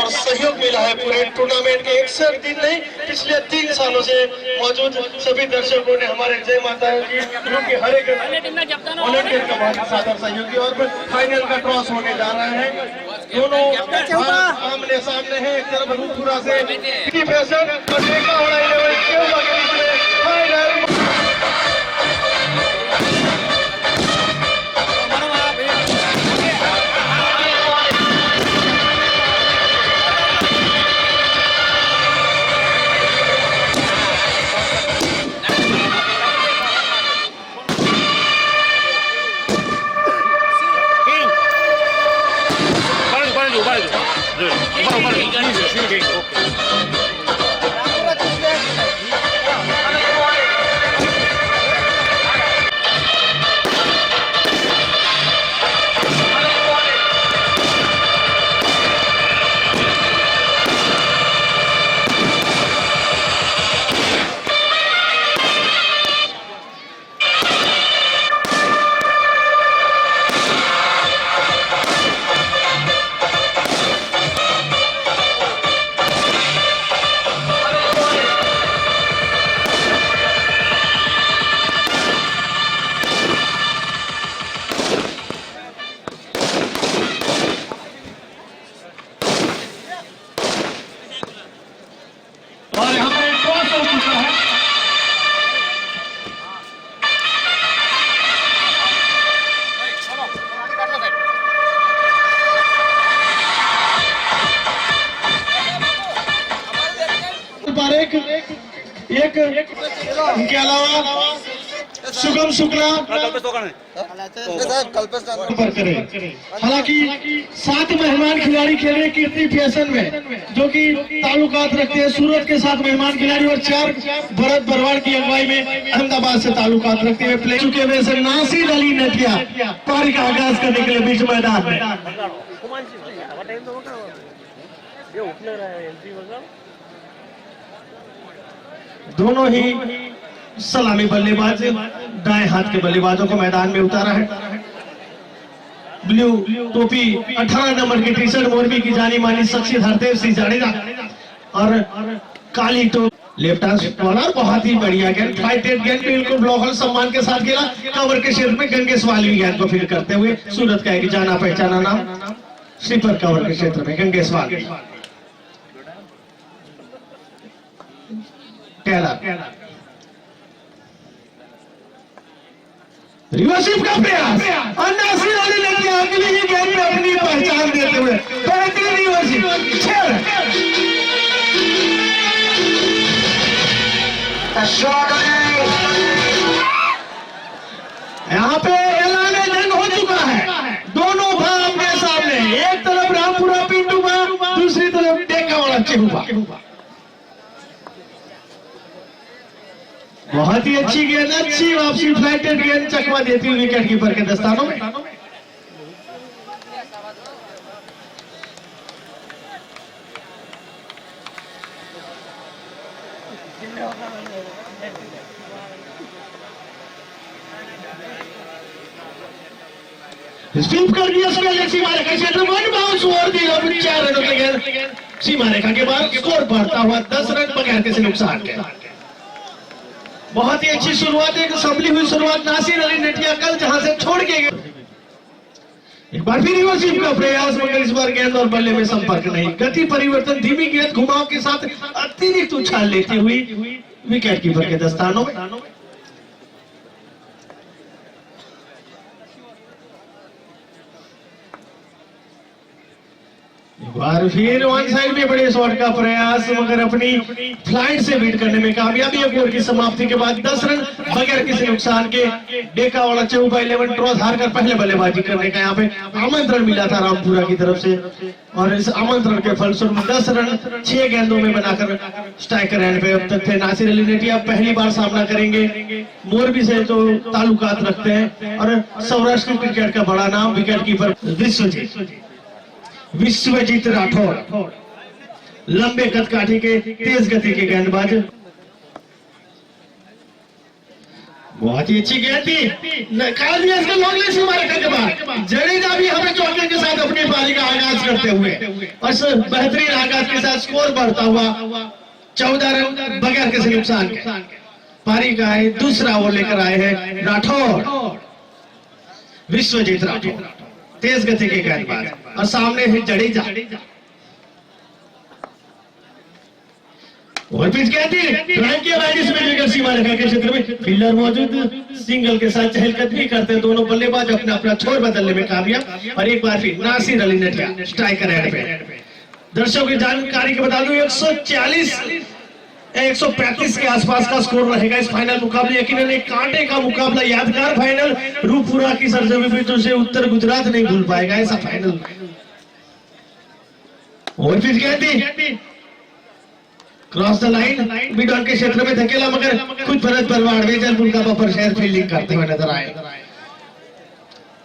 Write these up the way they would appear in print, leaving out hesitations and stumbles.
और सहयोग मिला है पूरे टूर्नामेंट के। 61 दिन नहीं, पिछले 3 सालों से मौजूद सभी दर्शकों ने हमारे जय माता की ग्रुप के हर एक वॉलंटियर का बहुत सादर सहयोगी। और फाइनल का टॉस होने जा रहा है, दोनों आमने सामने हैं। एक तरफ रूपपुरा से फैशन और डेकावाड़ा 11 के बीच में फाइनल। एक इनके अलावा शुभम शुक्ला हालांकि 7 मेहमान खिलाड़ी खेले कीर्ति फैशन में, जो कि ताल्लुकात रखते हैं सूरत के 7 मेहमान खिलाड़ी, और 4 भरत बरवाड़ की अगुवाई में अहमदाबाद से ताल्लुकात रखते हुए प्ले चुके हुए से नासिर अली नदिया पारी का आगाज करने के लिए बीच मैदान में। दोनों ही सलामी बल्लेबाज दाएं हाथ के बल्लेबाजों को मैदान में उतारा है। ब्लू टोपी 18 नंबर की टी शर्ट मोरबी की जानी मानी शख्सियत हरदेव सिंह जाडेजा, और काली टोपी लेफ्ट हैंड बॉलर। बहुत ही बढ़िया गेंद, फाइटेड गेंद, बिल्कुल ब्लॉकर सम्मान के साथ खेला। कवर के क्षेत्र में गंगेशवाल भी गेंद को फील्ड करते हुए सूरत का एक जाना पहचाना नाम स्लीपर कवर के क्षेत्र में गंगेशवाल। रिवर्सिप का प्रयास, नासिर अली ने अगली ही गेंद में अपनी पहचान देते हुए बेहतरीन रिवर्सिप। यहाँ पे ऐलान जंग हो चुका है, दोनों भाग अपने सामने। एक तरफ रामपुरा पिंडुबा, दूसरी तरफ डेकावाड़ा चेहुबा। बहुत ही अच्छी गेंद, अच्छी वापसी, फ्लाइटेड गेंद चकमा देती हुई विकेट कीपर के दस्तानों में। स्वीप कर दिया सीमा रेखा क्षेत्र में, 1 बाउंस ओवर दी और 4 रनों की गेंद सीमा रेखा के बाद स्कोर बढ़ता हुआ 10 रन बगैर किसी नुकसान के। बहुत ही अच्छी शुरुआत, एक संभली हुई शुरुआत नासिर अली नटिया कल जहां से छोड़ के गए। एक बार फिर रिवर्सिप का प्रयास, मगर इस बार गेंद और बल्ले में संपर्क नहीं। गति परिवर्तन, धीमी गेंद घुमाव के साथ अतिरिक्त उछाल लेती हुई विकेट कीपर के दस्तानों में। बार फिर वन साइड में बड़े शॉट का प्रयास, मगर अपनी फ्लाइट से बीट करने में कामयाबी। ओवर की समाप्ति के बाद 10 रन बगैर किसी नुकसान के डेकावाड़ा चेहुबा 11 टॉस हारकर पहले बल्लेबाजी करने का यहाँ पे आमंत्रण मिला था रामपुरा की तरफ से, और इस आमंत्रण के फलस्वरूप 10 रन 6 गेंदों में बनाकर स्ट्राइकर एंड पे अब तक थे नासिर अली नेटिया। पहली बार सामना करेंगे मोरबी से जो ताल्लुकात रखते हैं, और सौराष्ट्र क्रिकेट का बड़ा नाम विकेट कीपर विश्वजीत राठौड़, लंबे कदकाठी के तेज गति के गेंदबाज। बहुत ही अच्छी गेंद थी, निकाल दिया इसका लॉन्ग लेग सीमा रेखा के बाद। जडेजा भी हमें चौके के साथ अपनी पारी का आगाज करते हुए और इस बेहतरीन आगाज के साथ स्कोर बढ़ता हुआ 14 रन बगैर किसी नुकसान के। पारी का दूसरा ओवर लेकर आए हैं राठौड़, विश्वजीत राठौड़, तेज गति के गेंदबाज, और सामने है जडेजा। और पिच कहती ड्राइव किया विकेट सीमा रेखा के क्षेत्र में, फील्डर मौजूद, सिंगल के साथ चहलकदमी करते हैं दोनों बल्लेबाज, अपना अपना छोर बदलने में कामयाब। और एक बार फिर नासिर अली नटिया स्ट्राइकर एंड पे। दर्शकों की जानकारी के बता दूं 135 के आसपास का स्कोर रहेगा इस फाइनल मुकाबले। यकीनन एक कांटे का मुकाबला, यादगार फाइनल, रूपपुरा की सरजमी पे तो से उत्तर गुजरात नहीं भूल पाएगा ऐसा फाइनल। और पिच कहती cross the line, mid on के क्षेत्र में धकेला, मगर कुछ फर्ज परवाड़ वेजलपुर का बफर शहर फील्डिंग करते हुए नजर आए।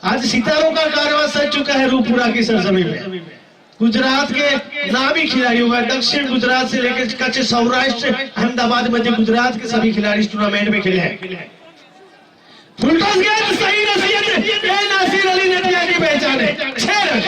आज सितारों का कारवां सज चुका है रूपपुरा की सरजमी में। गुजरात के नामी खिलाड़ियों का, दक्षिण गुजरात से लेकर कच्छ, सौराष्ट्र, अहमदाबाद, मध्य गुजरात के सभी खिलाड़ी इस टूर्नामेंट में खेले हैं। फुल टॉस गेंद, सही नसीहत, नासिर अली नटिया की पहचान है। 6 रन।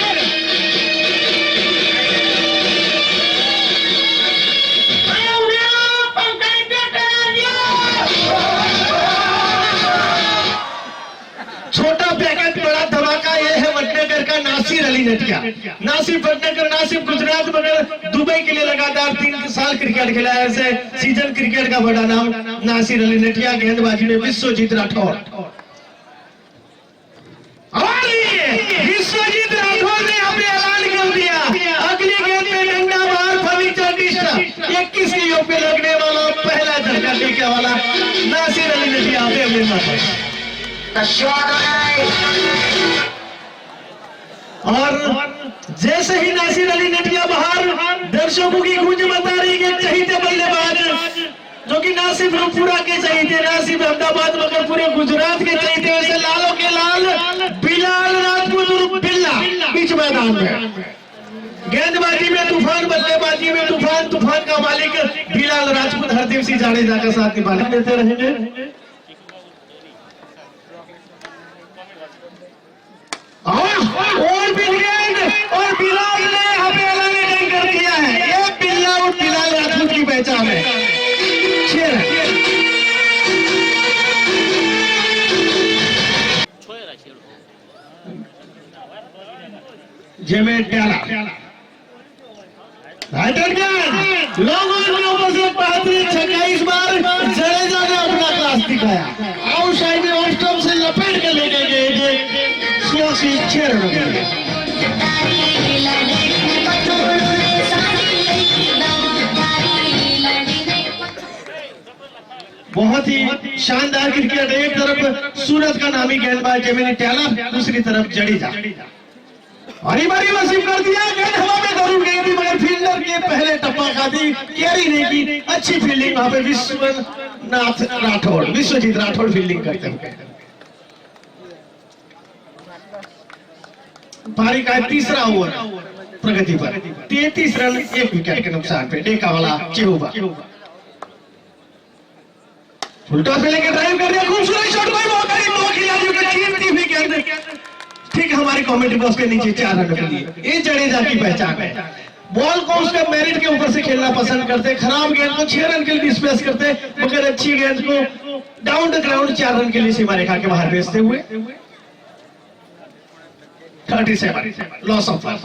छोटा पैकेट बड़ा धमाका, यह है वडनगर का नासिर अली नटिया। नासिर वडनगर, नासिर गुजरात, मगर दुबई के लिए लगातार 3 साल क्रिकेट खेला है। ऐसे सीजन क्रिकेट का बड़ा नाम नासिर अली नटिया। गेंदबाजी में विश्वजीत राठौड़, और विश्वजीत राठौड़ ने अपने ऐलान कर दिया, अगली गेंद में डंडा मार फर्नीचर डिस्टर्ब 21 की योग पे लगने वाला पहला झटका लेके वाला नासिर अली नटिया और जैसे ही नासिर अली नटिया बाहर, दर्शकों की गूंज बता रही है चहीते बल्लेबाज, जो कि ना सिर्फ रूपपुरा के चहीते, ना सिर्फ अहमदाबाद, मगर पूरे गुजरात के चहीते, वैसे लालों के लाल बिलाल राजपूत उर्फ बिल्ला बीच मैदान में। गेंदबाजी में तूफान, बल्लेबाजी में तूफान, तूफान का मालिक बिलाल राजपूत हरदीप सिंह जाडेजा का साथ निभाने देते रहेंगे। और गेंद, और बिलाल ने हमें ऐलान कर दिया है, ये बिल्ला और बिलाल राजपूत की पहचान है। 6 रन। जेमे ट्याला लॉन्ग ऑन में ऊपर से बेहतरीन छक्का, इस बार जडेजा ने अपना क्लास दिखाया। आउटसाइड में ऑफ स्टंप से लपेट के लेके गए 6 रन। बहुत ही शानदार क्रिकेट। एक तरफ सूरत का नामी गेंदबाज जेमिनी ट्याला, दूसरी तरफ जडेजा। हरी बारी वसीम कर दिया, गेंद हवा में जरूर गई थी, मगर फील्डर के पहले टप्पा खाती, कैरी नहीं की। अच्छी फील्डिंग वहां पे विश्वनाथ राठौड़, विश्वजीत राठौड़ फील्डिंग करते हुए। पारी का तीसरा ओवर प्रगति पर 33 रन 1 विकेट के नुकसान पे डेका वाला चेहुबा। फुल टॉस पे लेके ड्राइव कर दिया, खूबसूरत शॉट, कोई मौका नहीं, दो खिलाड़ियों की कीमती हुई गेंद ठीक हमारे कमेंट्री बॉक्स के नीचे 4 रन के लिए। ये जडेजा की पहचान है। बॉल को उसके मेरिट के ऊपर से खेलना पसंद करते, खराब गेंद को 6 रन के लिए डिस्पेस करते, मगर अच्छी गेंद को डाउन द ग्राउंड 4 रन के लिए सीमा रेखा के बाहर भेजते हुए 37 लॉस ऑफ 1।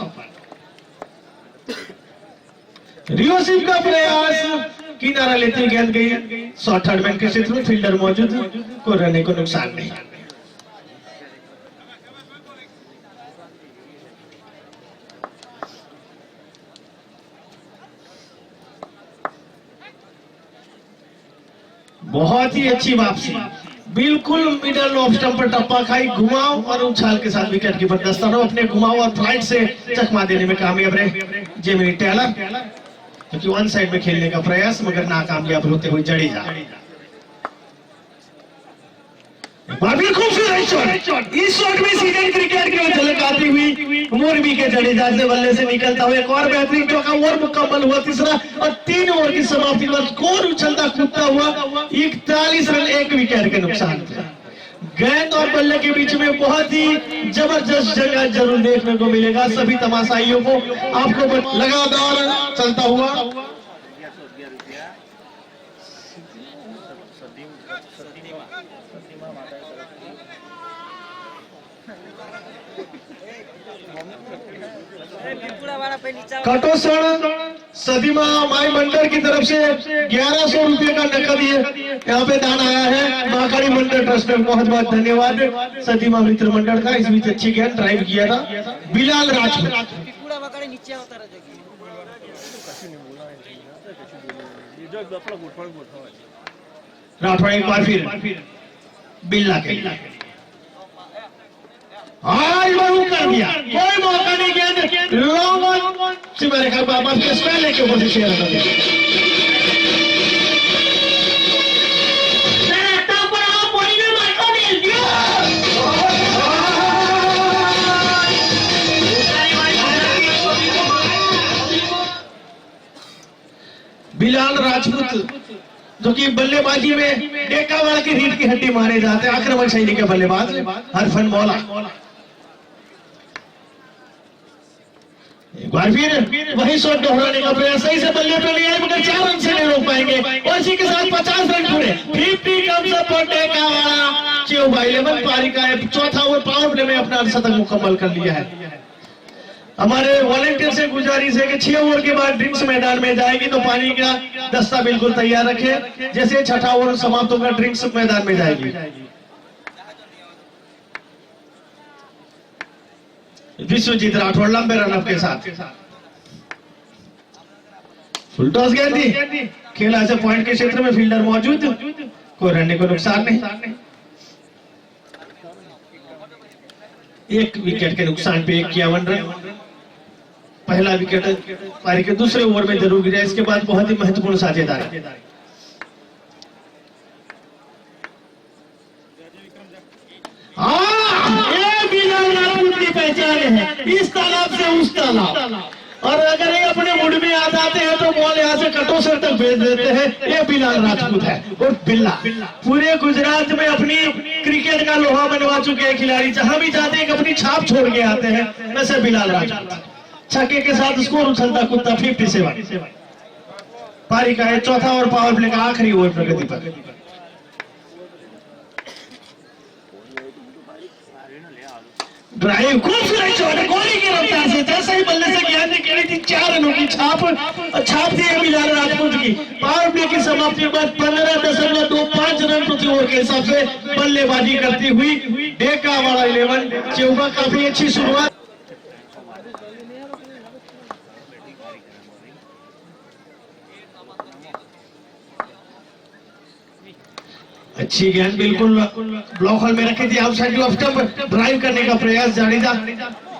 रियोसिव का प्रयास, किनारा लेते हुए गेंद गई शॉर्ट थर्ड मैन के क्षेत्र में, फील्डर मौजूद, कोई रन को नुकसान नहीं। बहुत ही अच्छी वापसी, बिल्कुल मिडल ऑफ स्टंप पर टप्पा खाई, घुमाव और उछाल के साथ विकेट कीपर दस्तानो अपने घुमाव और फ्लाइट से चकमा देने में कामयाब रहे जेमिनी ट्याला, क्योंकि वन साइड में खेलने का प्रयास मगर नाकामयाब होते हुए जडेजा। काफी खूबसूरत शॉट। इस शॉट में सीजन क्रिकेट की झलक आती हुई मोरबी के जडेजा से बल्ले से निकलता हुआ एक और बेहतरीन चौका और मुकम्मल हुआ तीसरा, और 3 ओवर की समाप्ति के बाद स्कोर उछलता कूदता हुआ 41 रन 1 विकेट के नुकसान। गेंद और बल्ले के बीच में बहुत ही जबरदस्त जगह जरूर देखने को मिलेगा सभी तमाशाइयों को। आपको लगातार चलता हुआ कटोसण सदीमा माई मंडल की तरफ से 1100 रुपए का नकद यहाँ पे दान आया है। महाकाली मंडल ट्रस्ट में बहुत बहुत धन्यवाद। सदीमा मित्र मंडल का इस बीच अच्छी गेंद ड्राइव किया था बिलाल राजपूत। राठौड़ एक बार फिर बिल्ला के आज वो कर दिया, कोई मौका नहीं गेंद लॉन्ग ऑन से मेरे ख्याल वापस के स्पेल के ऊपर से शेयर कर दिया। बिलाल राजपूत जो कि बल्लेबाजी में डेकावाड़ा की रीढ़ की हड्डी मारे जाते हैं, आक्रमक शैली के बल्लेबाज हरफन मौला। एक बार फिर वही शॉट दोहराने का प्रयास, सही से बल्ले पे लिया मगर 4 रन से नहीं रोक पाएंगे और इसी के साथ 50 रन पूरे। 50 कम्स अप फॉर डेकावाड़ा। चेउबा 11 पारी का चौथा ओवर पावर प्ले में अपना शतक मुकम्मल कर लिया है। हमारे वॉलंटियर से गुजारिश है कि 6 ओवर के बाद ड्रिंक्स मैदान में जाएगी तो पानी का दस्ता बिल्कुल तैयार रखें। जैसे 6ठा ओवर समाप्त होगा ड्रिंक्स मैदान में जाएगी। विश्वजीत राठौड़ लंबे रनअप के साथ फुल टॉस गेंद दी, खेला से पॉइंट के क्षेत्र में फील्डर मौजूद, कोई रन को नुकसान नहीं। 1 विकेट के नुकसान पे 51 रन। पहला विकेट पारी के दूसरे ओवर में जरूर गिरा, इसके बाद बहुत ही महत्वपूर्ण साझेदारी। पहचान है इस तालाब से उस तालाब, और अगर ये अपने मूड में आ जाते हैं तो बॉल यहाँ से कटोसर तक भेज देते हैं। ये बिलाल राजपूत है और बिल्ला पूरे गुजरात में अपनी क्रिकेट का लोहा बनवा चुके हैं खिलाड़ी, जहां भी जाते हैं अपनी छाप छोड़ के आते हैं। वैसे बिलाल राजपूत छक्के के साथ स्कोर उछलता कूदता 57। पारी का चौथा और पावर प्ले का आखिरी ओवर प्रगति पर। ड्राइव खूबसूरत शॉट गोली की रफ्तार से जैसे ही बल्ले से गेंद निकली थी 4 रनों की छाप थी बिलाल राजपूत की। पावर प्ले की समाप्ति के बाद 15.25 रन प्रति ओवर के हिसाब से बल्लेबाजी करती हुई डेकावाड़ा 11 चेउबा काफी अच्छी शुरुआत। अच्छी गेंद बिल्कुल ब्लॉक हॉल में रखी थी, आउटसाइड ऑफ स्टंप ड्राइव करने का प्रयास जडेजा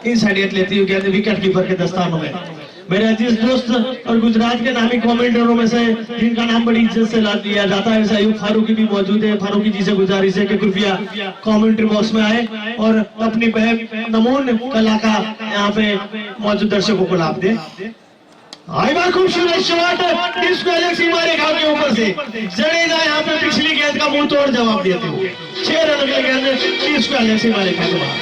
इनसाइड लेती हुई गेंद विकेट कीपर के दस्तानों में। मेरे अजीज दोस्त और गुजरात के नामी कमेंटरों में से जिनका नाम बड़ी इज्जत से ला दिया जाता है अयूब फारूकी भी मौजूद है। फारूकी जी से गुजारिश है कि कृपया कमेंट्री बॉक्स में आए और अपनी नमून कला का यहाँ पे मौजूद दर्शकों को लाभ दे। आई बार खूबसूरत शॉट इसको अलग सीमा रेखा के ऊपर से जडेजा यहाँ पे पिछली गेंद का मुंह तोड़ जवाब देते हुए 6 रन के गेंद इसको अलग सीमा रेखा के बाहर।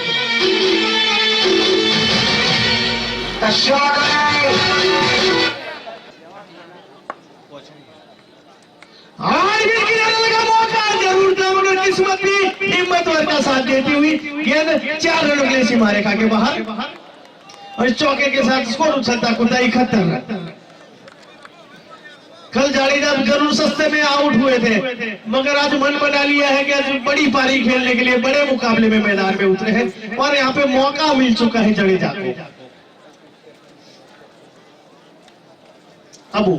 मौका जरूर था मगर किस्मत भी हिम्मत का साथ देती हुई गेंद 4 रन के लिए सीमा रेखा के बाहर और इस चौके के साथ स्कोर उछलता कूदता 71 रन। कल जडेजा जरूर सस्ते में आउट हुए थे मगर आज मन बना लिया है कि आज बड़ी पारी खेलने के लिए बड़े मुकाबले में मैदान में उतरे हैं और यहाँ पे मौका मिल चुका है जडेजा को। अबू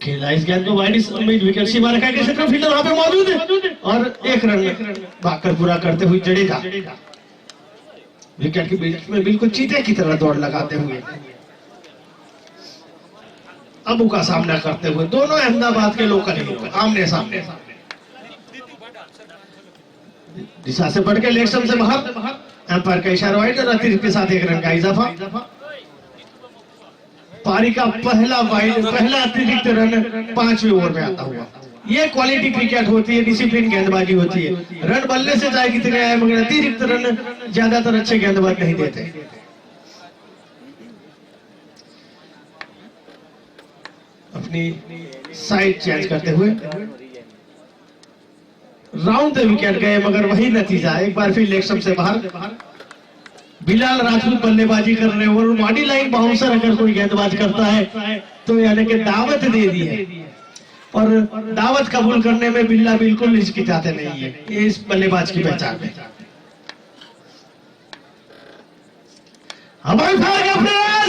खेला इस गेंद को वाइड विकेट सीमा रेखा के क्षेत्र फील्डर वहां पे मौजूद है और 1 रन भागकर पूरा करते हुए जडेजा विकेट के बीच में बिल्कुल चीते की तरह दौड़ लगाते हुए अबू का सामना करते हुए। दोनों अहमदाबाद के लोकल ही आमने सामने। दिशा से बढ़ के लेग स्टंप से बाहर, एम्पायर का इशारा वाइड और अतिरिक्त के साथ 1 रन का इजाफा। पारी का पहला अतिरिक्त रन 5वें ओवर में आता हुआ। ये क्वालिटी क्रिकेट होती है, डिसिप्लिन गेंदबाजी होती है। रन बल्ले से चाहे कितने आए मगर अतिरिक्त रन ज्यादातर अच्छे गेंदबाज नहीं देते। अपनी साइड चेंज करते हुए राउंड पे विकेट गए मगर वही नतीजा। एक बार फिर लेग स्टंप से बाहर। बिलाल राजपूत बल्लेबाजी कर रहे हैं और बॉडी लाइन बाउंसर अगर कोई गेंदबाज करता है तो यानी कि दावत दे दी है, और दावत कबूल करने में बिल्ला बिल्कुल हिचकिचाते नहीं है। ये इस बल्लेबाज की पहचान है। हमारे का प्रयास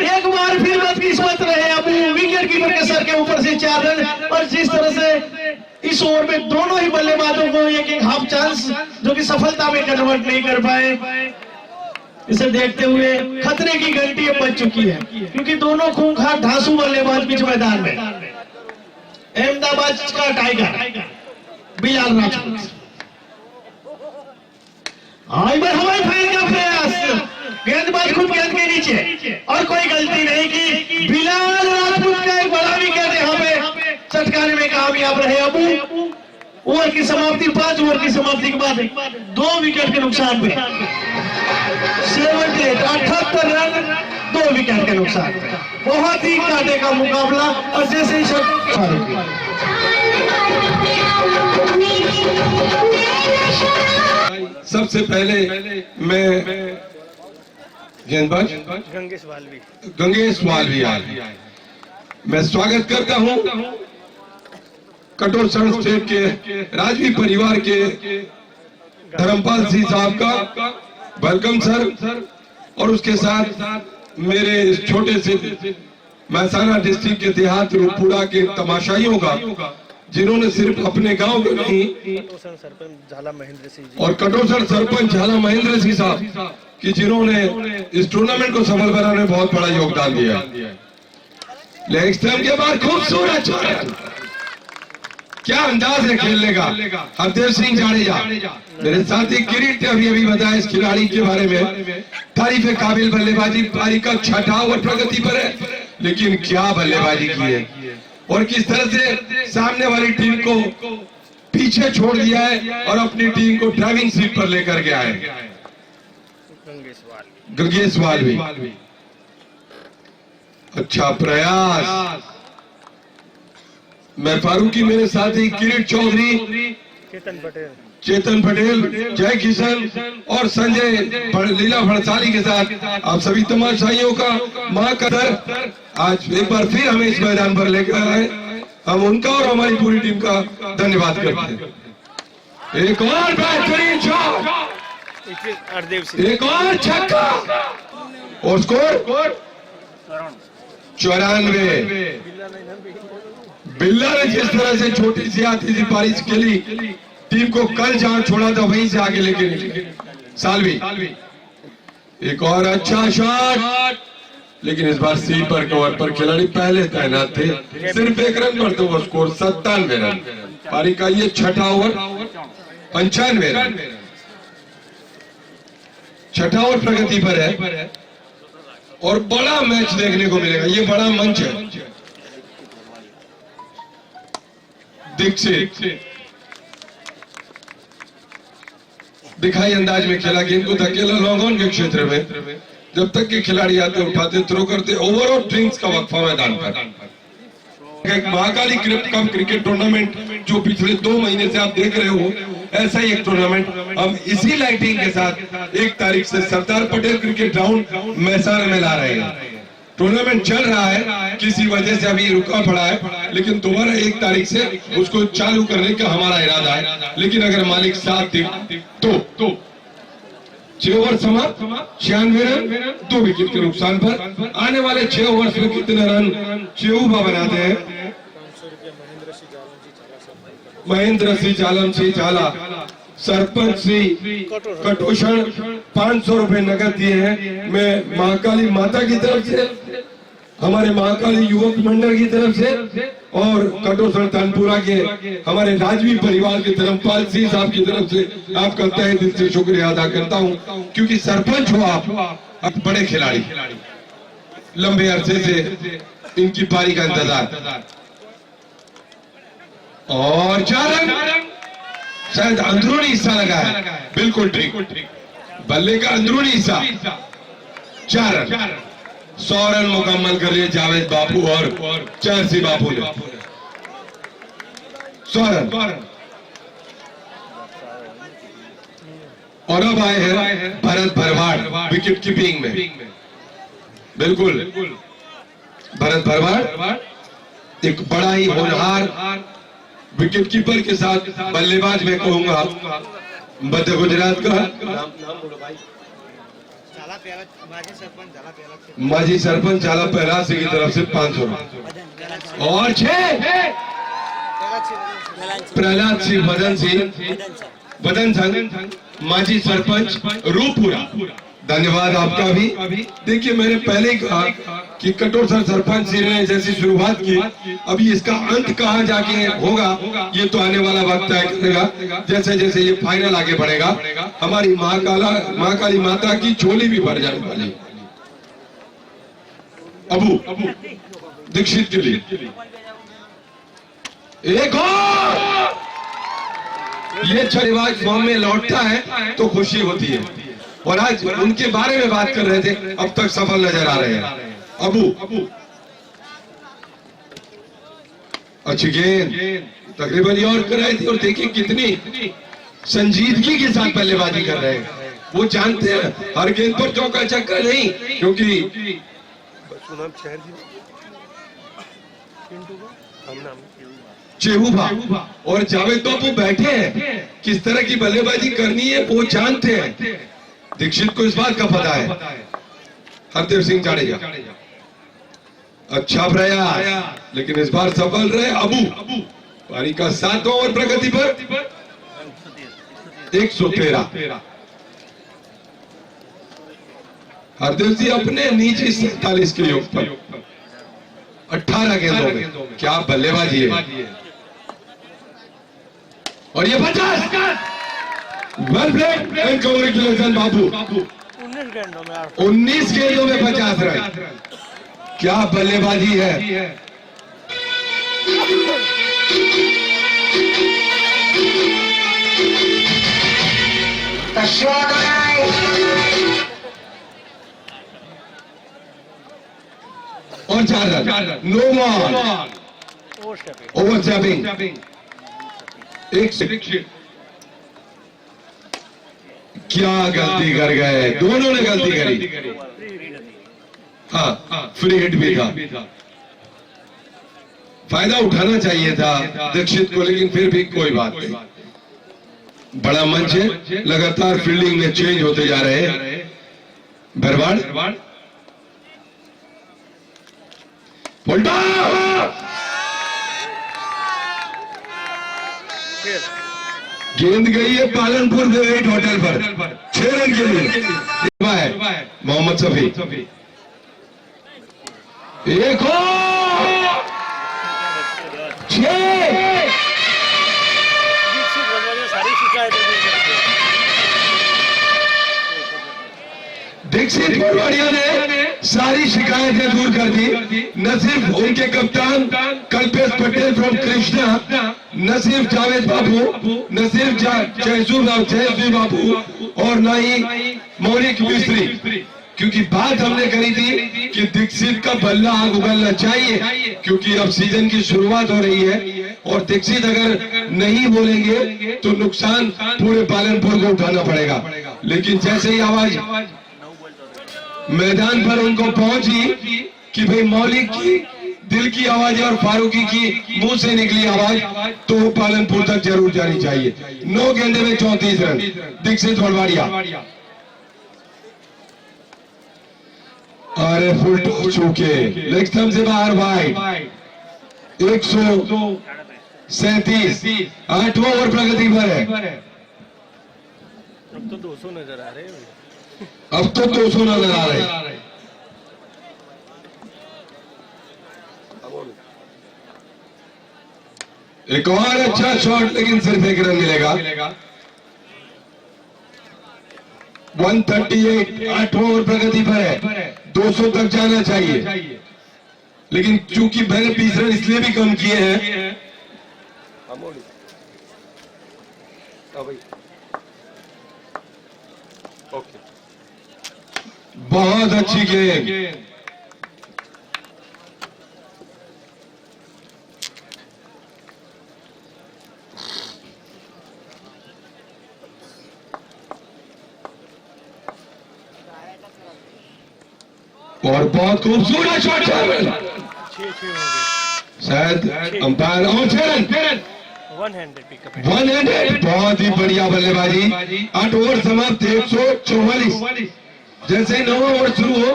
एक बार फिर बदकिस्मत रहे। अब विकेट कीपर के सर के ऊपर से 4 रन, और जिस तरह से इस ओवर में दोनों ही बल्लेबाजों को एक हाफ चांस जो कि सफलता में कन्वर्ट नहीं कर पाए, इसे देखते हुए खतरे की घंटी बज चुकी है, क्योंकि दोनों खूंखार धांसू बल्लेबाज बीच मैदान में। अहमदाबाद का टाइगर बिलाल राजपूत। हवाई फायर का प्रयास, गेंदबाज खुद गेंद के नीचे और कोई गलती नहीं की। बिलाल राजपूत का एक बड़ा विकेट यहाँ पे चटकाने में कामयाब रहे। अबू ओवर की समाप्ति 5 ओवर की समाप्ति के बाद 2 विकेट के नुकसान पे 78 रन 2 विकेट के नुकसान पे। बहुत ही कांटे का मुकाबला, और जैसे ही सबसे पहले मैं गेंदबाज गंगेश वालवी मैं स्वागत करता हूं कटोसर स्टेट के राजवी परिवार के धर्मपाल सिंह साहब का। Welcome sir. और उसके साथ मेरे इस छोटे से महसाना डिस्ट्रिक्ट के देहात रूपपुरा के तमाशाइयों का, जिन्होंने सिर्फ अपने गांव में नहीं, और कटोसर सरपंच झाला महेंद्र सिंह साहब कि जिन्होंने इस टूर्नामेंट को सफल बनाने में बहुत बड़ा योगदान दिया। लेग स्टंप के बाद खूबसूरत, क्या अंदाज है खेलने का। हरदेव सिंह जाडेजा मेरे साथी किरीट ने अभी बताया इस खिलाड़ी के बारे में। तारीफ काबिल बल्लेबाजी, पारी का 6ठा ओवर प्रगति पर है, लेकिन क्या बल्लेबाजी की है और किस तरह से सामने वाली टीम को पीछे छोड़ दिया है और अपनी टीम को ड्राइविंग सीट पर लेकर गया है। गंगेश वालवी अच्छा प्रयास। मैं फारूकी, मेरे साथी किरीट चौधरी, चेतन पटेल, जय किशन और संजय लीला भड़साली के साथ आप सभी तमाशाइयों का मां कदर आज एक बार फिर हमें इस मैदान पर लेकर आए। हम उनका और हमारी पूरी टीम का धन्यवाद करते हैं। एक और बेहतरीन शॉट, एक और छक्का, और स्कोर 94। बिल्ला ने जिस तरह से छोटी सी आती थी पारी खेली, टीम को कल जहां छोड़ा था वहीं से आगे लेके निकले। सालवी एक और अच्छा शॉट, लेकिन इस बार सी पर कवर पर खिलाड़ी पहले तैनात थे। सिर्फ 1 रन पर तो वो स्कोर 97 रन। पारी का ये 6ठा ओवर 95 रन। 6ठा ओवर प्रगति पर है और बड़ा मैच देखने को मिलेगा। ये बड़ा मंच है। दीक्षित दिखाई अंदाज में खेला, गेंद को धकेला लॉन्ग ऑन के क्षेत्र में। जब तक के खिलाड़ी आते उठाते थ्रो करते, ओवर और ड्रिंक्स का वक्फा मैदान पर। एक महाकाली कप क्रिकेट टूर्नामेंट जो पिछले 2 महीने से आप देख रहे हो, ऐसा ही एक टूर्नामेंट हम इसी लाइटिंग के साथ 1 तारीख से सरदार पटेल क्रिकेट ग्राउंड महसाना में ला रहे हैं। टूर्नामेंट चल रहा है, किसी वजह से अभी रुका पड़ा है, लेकिन दोबारा 1 तारीख से उसको चालू करने का हमारा इरादा है। लेकिन अगर मालिक साथ दे तो 6 ओवर समाप्त, 96 रन 2 विकेट के नुकसान पर। आने वाले 6 ओवर्स में कितने रन चेऊबा बनाते हैं? महेंद्र सिंह जालम सिंह झाला, सरपंच श्री कटोसर 500 रुपए नगद दिए हैं। मैं महाकाली माता की तरफ से हमारे महाकाली युवक मंडल की तरफ से और कटोसर तानपुरा के हमारे राजवी परिवार के धर्मपाल सिंह साहब की तरफ से आपका तहे दिल से शुक्रिया अदा करता हूं, क्योंकि सरपंच हो आप बड़े खिलाड़ी, लंबे अरसे से इनकी पारी का इंतजार। और 4 रन, शायद अंदरूनी हिस्सा लगा है, बिल्कुल ठीक, बल्ले का अंदरूनी हिस्सा। 4 रन, 100 रन मुकम्मल कर लिए जावेद बापू और चरसी बापू ने। 100 रन। और अब आए हैं भरत भरवाड़ विकेट कीपिंग में। बिल्कुल, भरत भरवाड़ एक बड़ा ही होनहार विकेट कीपर के साथ बल्लेबाज मैं कहूंगा मध्य गुजरात का। माजी सरपंच झाला पहलासी की तरफ से 500 रन और 6 प्रहलाद सिंह बदन संघ माजी सरपंच रूपपुरा। धन्यवाद आपका भी। देखिए, मैंने पहले ही कहा कि कटोसर सरपंच जी ने जैसी शुरुआत की, अभी इसका अंत कहां जाके होगा ये तो आने वाला वक्त तय करेगा। जैसे जैसे ये फाइनल आगे बढ़ेगा, हमारी महाकाली माता की झोली भी भर जाने वाली। अबू दीक्षित के लिए एक और, ये छठेबाज फॉर्म में लौटता है तो खुशी होती है। और आज उनके बारे में बात कर रहे थे, अब तक सफल नजर आ रहे हैं। अबू अच्छी गेंद तकरीबन और कर रहे थे, और देखिए कितनी संजीदगी के साथ बल्लेबाजी कर रहे हैं। वो जानते हैं हर गेंद पर चौका छक्का नहीं, क्योंकि चेहूभा और जावेद बापू बैठे हैं, किस तरह की बल्लेबाजी करनी है वो जानते हैं। दीक्षित को इस बात का पता है। हरदेव सिंह जाडेजा अच्छा प्रयास, लेकिन इस बार सफल रहे अबू। पारी का 7वां ओवर प्रगति पर 113। हरदेव सिंह अपने नीचे 47 के योग पर 18 गेंदों में क्या बल्लेबाजी है। और ये 50। वेल प्लेड एंड कांग्रेचुलेशन बाबू। 19 गेंदों में 50 रन, क्या बल्लेबाजी है। और 4 रन, नो बॉल, ओवरस्टेपिंग। एक क्या गलती कर गए, दोनों ने गलती करी। हाँ, फ्री हिट भी था, फायदा उठाना चाहिए था दीक्षित को, लेकिन फिर भी कोई बात नहीं। बड़ा मंच है, लगातार फील्डिंग में चेंज होते जा रहे हैं। भरवाड़ उल्टा गेंद गई है पालनपुर वेट होटल पर 6 रन के लिए। मोहम्मद सफी एक और 6। दीक्षित बड़वाड़िया ने सारी शिकायतें दूर कर दी। न सिर्फ उनके कप्तान कल्पेश पटेल फ्रॉम कृष्णा, न सिर्फ जावेद बाबू, न सिर्फ जयसू बाबू, और न ही मौलिक मिस्त्री, क्योंकि बात हमने करी थी कि दीक्षित का बल्ला आग उगलना चाहिए, क्योंकि अब सीजन की शुरुआत हो रही है और दीक्षित अगर नहीं बोलेंगे तो नुकसान पूरे पालनपुर को उठाना पड़ेगा। लेकिन जैसे ही आवाज मैदान पर उनको पहुंची कि भाई मौलिक की दिल की आवाज और फारूकी की मुंह से निकली आवाज, तो पालनपुर तक जरूर जानी चाहिए। 9 गेंदे में 34 रन, दीक्षित बड़वाड़िया। अरे फुल टॉस चूके, लेग स्टंप से बाहर वाइड। 137, 8वां ओवर प्रगति पर है। अब तो 200 नजर आ रहे हैं। अब तो 200 नजर आ रहे हैं। एक और अच्छा शॉट, लेकिन सिर्फ एक रन मिलेगा। 138, 8वां ओवर प्रगति पर है, 200 तक जाना चाहिए, लेकिन चूंकि मैंने 20 रन इसलिए भी कम किए हैं। बहुत अच्छी गेंद, और बहुत खूबसूरत शॉट, शायद अंपायर, और 6 रन, 100, बहुत ही बढ़िया बल्लेबाजी। 8 ओवर समाप्त, 144। जैसे ही 9वां ओवर शुरू हो,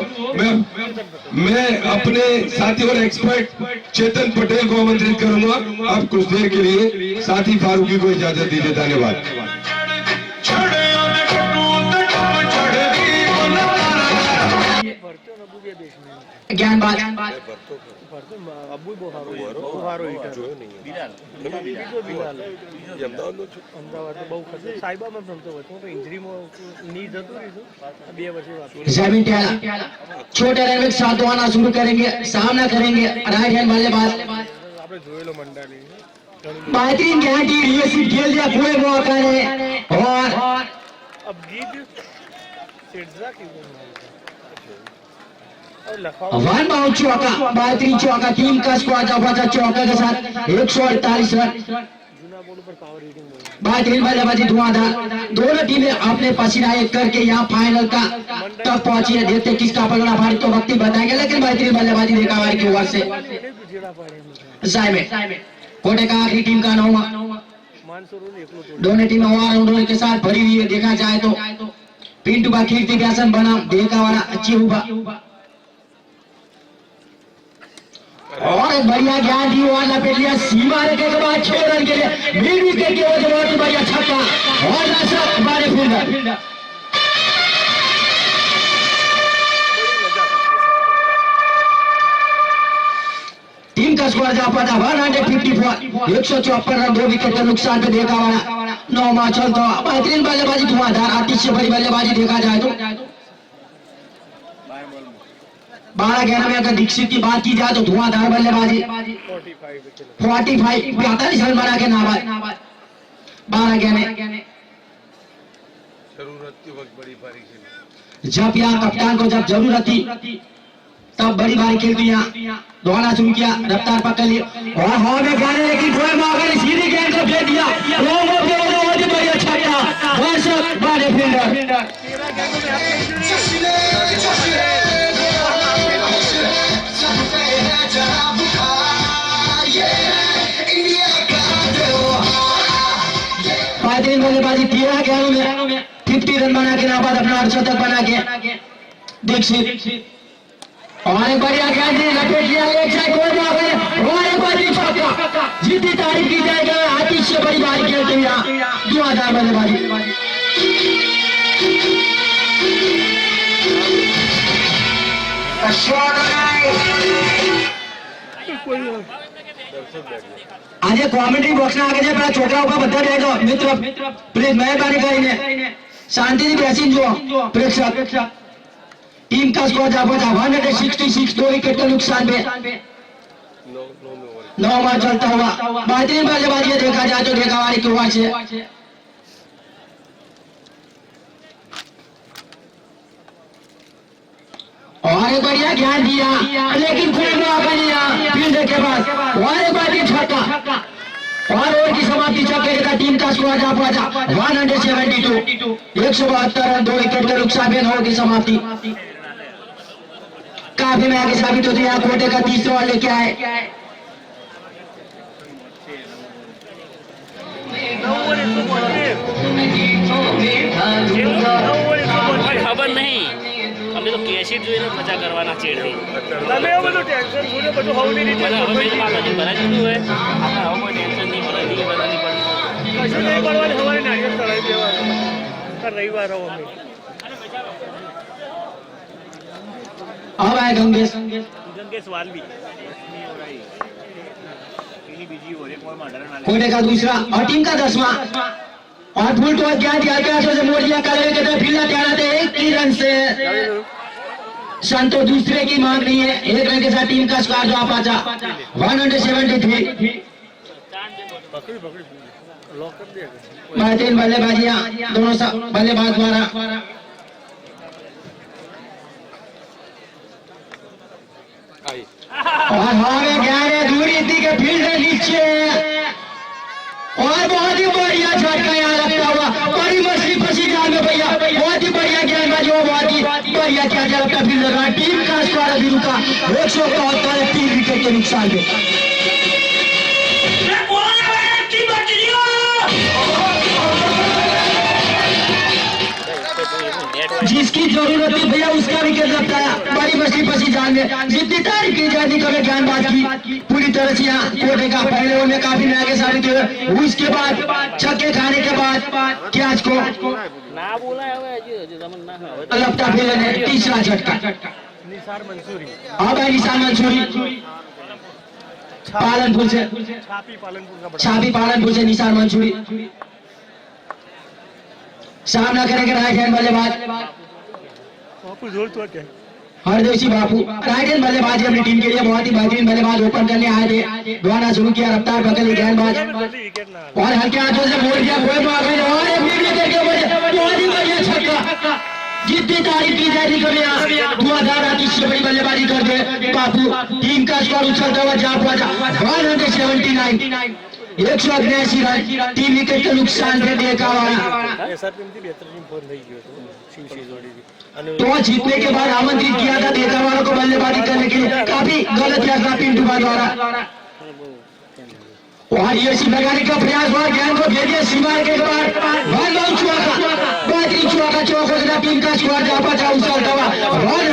मैं अपने साथी और एक्सपर्ट चेतन पटेल को आमंत्रित करूंगा। आप कुछ देर के लिए साथी फारूकी को इजाजत दीजिए। धन्यवाद। ज्ञान बात जमीन ट्याला छोटे रन में साथ आना शुरू करेंगे, सामना करेंगे राइट हैंड बल्लेबाज। बेहतरीन गारंटी ये सीट खेल दिया, कोई मौका नहीं। और वन बाउंड चौका, बेहतरीन चौका, टीम का स्क्वाड बचा चौका के साथ 148 रन। बेहतरीन बल्लेबाजी धुआंधार, दोनों टीमें अपने पसीना एक करके यहाँ फाइनल का तक पहुंची है। देखते किसका पलड़ा भारी तो वक्त ही बताएंगे, लेकिन बेहतरीन बल्लेबाजी देखा हमारी की ओर से। कोटे का आखिरी टीम का 9वां, दोनों टीमें ऑलराउंडर के साथ भरी हुई है। देखा जाए तो पिंटू का कीर्ति व्यासन बना देखा वाला अच्छी हुआ, और एक बढ़िया ज्ञान दी हुआ लपेट लिया सीमा रेखे के बाद 6 रन के लिए मिड विकेट की वजह बहुत ही बढ़िया छक्का, और दर्शक बड़े फील्डर। टीम का स्कोर जा पाता 154, 154 रन, 2 विकेट का नुकसान पे देखा वाला 9 मैच चलता। बेहतरीन बल्लेबाजी धुआंधार, अतिशय बड़ी बल्लेबाजी देखा जाए तो 12-11 में अगर दीक्षित की बात की जाए तो धुआंधार बल्लेबाजी 45 रन बना के नाबाद 12-11। जब यहाँ कप्तान को जब जरूरत थी तब बड़ी बारी खेल दिया, दौड़ना शुरू किया, रफ्तार पकड़ लिया और हवा में गाने, लेकिन कोई मौका नहीं, सीधी गेंद को फेंक दिया, बहुत ही बढ़िया छक्का, दर्शक बड़े फील्डर। बेहतरीन बल्लेबाजी 13 गेंदों में 50 रन बना के नाबाद अपना 800 तक बना के दीक्षित, और एक बढ़िया गेंद लपेट लिया, एक साइड कोई मौका नहीं, और एक बढ़िया छक्का, जितनी तारीफ की जाएगी अतिशय बड़ी बारी खेलते हुए धुआंधार बल्लेबाजी। आज कॉमेंट्री बॉक्स में आगे पहला छोटा ऊपर बता रहेगा मित्र, प्लीज मेहरबानी करेंगे शांति से बैसिंग जो प्रेक्षक। टीम का स्कोर जा पहुंचा 166, 2 विकेट का नुकसान पे 9 मैच चलता हुआ। बेहतरीन बल्लेबाजी देखा जाए तो देखा वाली की ओर से और एक बढ़िया ज्ञान दिया, लेकिन कोई मौका नहीं फील्डर के पास, और एक बढ़िया छक्का, और ओवर की समाप्ति छक्के का टीम का स्कोर जा पहुंचा 172, 172 रन, 2 विकेट का नुकसान पे 9 की समाप्ति। काफी में आगे साबित होती है, कोटे का 30 ओवर लेके आए। खबर नहीं, અમે તો કેસેટ જોઈને મજા કરવાના ચેડથી તમે એવું બધું ટેન્શન છોડો, બધું હોવું નહીં મને હવે મેં માતાજી ભરાઈ દીધું હોય, આપણે હવે કોઈ ટેન્શન નહીં ભરાઈ પડી, કશું નહીં પડવાની, સવારે નારિયેળ ચડાવી દેવાનું, રવિવાર હો અમે अब आए गंगेश वालवी कोटे का दूसरा और टीम का 10वां और फुल टॉस ज्ञान दिया गया से मोड़ दिया कलर के तरफ फील्डर तैयार थे 1 ही रन से संतो दूसरे की मांग नहीं है 1 रन के साथ टीम का स्कोर जो आप आचा 173 बेहतरीन बल्लेबाजियां दोनों बल्लेबाज द्वारा और हमें 11 दूरी थी के फील्डर नीचे और बहुत ही बढ़िया झटका यहाँ लगता हुआ बड़ी मछली फंसी जाल में भैया बहुत ही बढ़िया गेंदबाजी वो बहुत ही बढ़िया क्या लगता फील्डर का टीम का स्कोर अभी रुका 173 3 विकेट के नुकसान पे जिसकी जरूरत थी भैया उसका विकेट लपटाया बड़ी मछली फंसी जाल में जितनी तारीफ की जाती कभी गेंदबाज की पूरी तरह से यहाँ कोटे का पहले ओवर में काफी महंगे साबित हुए उसके बाद छक्के खाने के बाद कैच को लपटा फील्डर ने तीसरा झटका अब है निसार मंसूरी पालनपुर से छापी पालनपुर से निसार मंसूरी सामना करेंगे राइट हैंड बल्लेबाज हरदेशी बापू राइट हैंड बल्लेबाजी अपनी टीम के लिए बहुत ही बेहतरीन बल्लेबाज ओपन करने आए थे द्वारा शुरू किया रफ्तार पकड़ गेंदबाज और हल्के हाथों से बोल दिया बहुत ही बढ़िया छक्का जितनी तारीफ की जाएगी कभी 2028 से बड़ी बल्लेबाजी कर दे बापू टीम का स्कोर उछलता हुआ जा पहुंचा 179 182 रन 3 विकेट के नुकसान पे देखा तो जीतने के बाद आमंत्रित किया था देखा वालों को बल्लेबाजी करने के लिए काफी गलत फैसला पिंटू द्वारा और ये लगाने का प्रयास हुआ गेंद को भेजिए सीमा के बाद चौका टीम का स्कोर जा पहुंचा उछलता हुआ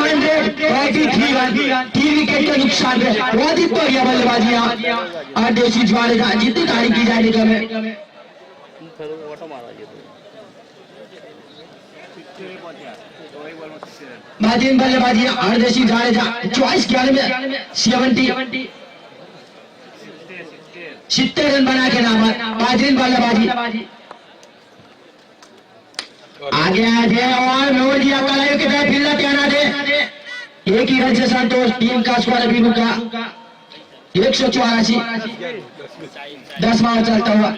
183 रन 3 विकेट के नुकसान पे बहुत ही बढ़िया बल्लेबाजी और देसी ज्वाले जितनी तारीफ की जाएगी कमें बेहतरीन बल्लेबाजी हर देशी जाडेजा चॉइस 11 में 70 रन बना के नाम बेहतरीन बल्लेबाजी आगे आगे और मोड़ दिया कलाइयों के तरफ फील्डर कहना दे 1 ही रन से संतोष टीम का स्कोर अभी रुका 184 10वां चलता हुआ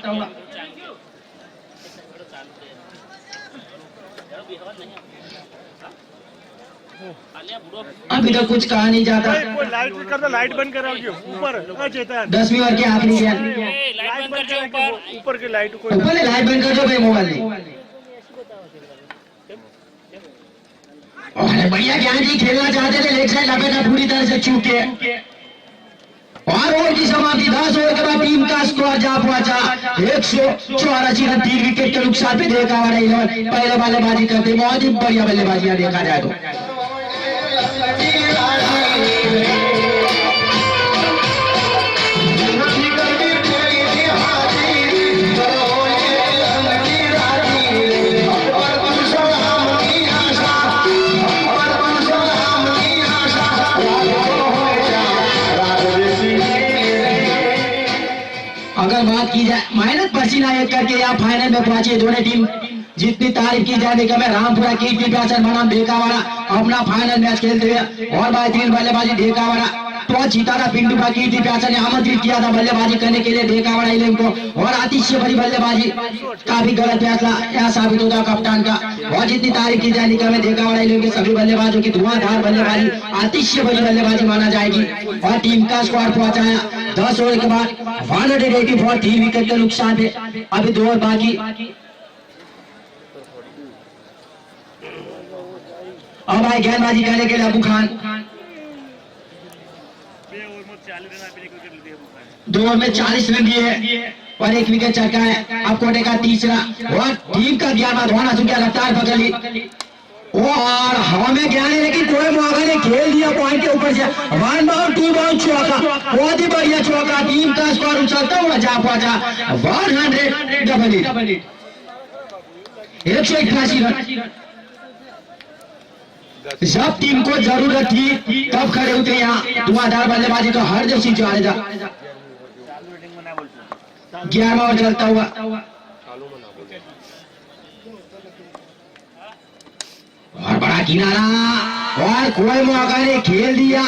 अभी तक कुछ कहा नहीं जाता लाइट बंद करा ऊपर 10वीं ओवर के आखिरी गेंद ऊपर की लाइट को ऊपर लाइट बंद कर दो भाई मोबाइल नहीं और बढ़िया ज्ञान जी खेलना चाहते थे लेग साइड लपेटा पूरी तरह से चूके और ओवर की समाप्ति 10 ओवर के बाद टीम का स्कोर जा पहुंचा 184 रन 3 विकेट के नुकसान पे देखा वाला 11 पहले बल्लेबाजी करते बहुत ही बढ़िया बल्लेबाजी देखा जाए तो अगर बात की जाए मेहनत पसीना एक करके यहाँ फाइनल में पहुंचे दोनों टीम जितनी तारीफ की जाए मैं रामपुरा कीर्ति प्याचन बनाम ढेकावाड़ा अपना फाइनल मैच खेलते हुए और बेहतरीन बल्लेबाजी ढेकावाड़ा टॉस जीता था पिंटू का कीर्ति प्याचन ने आमंत्रित किया था बल्लेबाजी करने के लिए ढेकावाड़ा इलेवन को और आतिश्य भरी बल्लेबाजी काफी गलत फैसला यहाँ साबित होता कप्तान का और जितनी तारीफ की जाए में ढेकावाड़ा इलेवन के सभी बल्लेबाजों की धुआंधार बल्लेबाजी आतिश्य भरी बल्लेबाजी माना जाएगी और टीम का स्कोर पहुंचाया 10 ओवर के बाद 184 3 विकेट के नुकसान पे अभी 2 ओवर बाकी अब आए गेंदबाजी करने के लिए अबू खान 2 ओवर में 40 रन दिए और 1 विकेट चटका है अब कोटे का तीसरा और टीम का गेंदबाज होना चुका रफ्तार पकड़ ली और हवा में ज्ञान है लेकिन कोई मौका ने खेल दिया पॉइंट के ऊपर से 1 बाउंड 2 बाउंड चौका बहुत ही बढ़िया चौका टीम का स्कोर उछलता हुआ जा पहुंचा 188 रन जब टीम को जरूरत थी तब खड़े होते यहाँ धुआंधार बल्लेबाजी तो हर जैसी जाडेजा 11वां ओवर चलता हुआ और बड़ा किनारा और कोई मौका ने खेल दिया।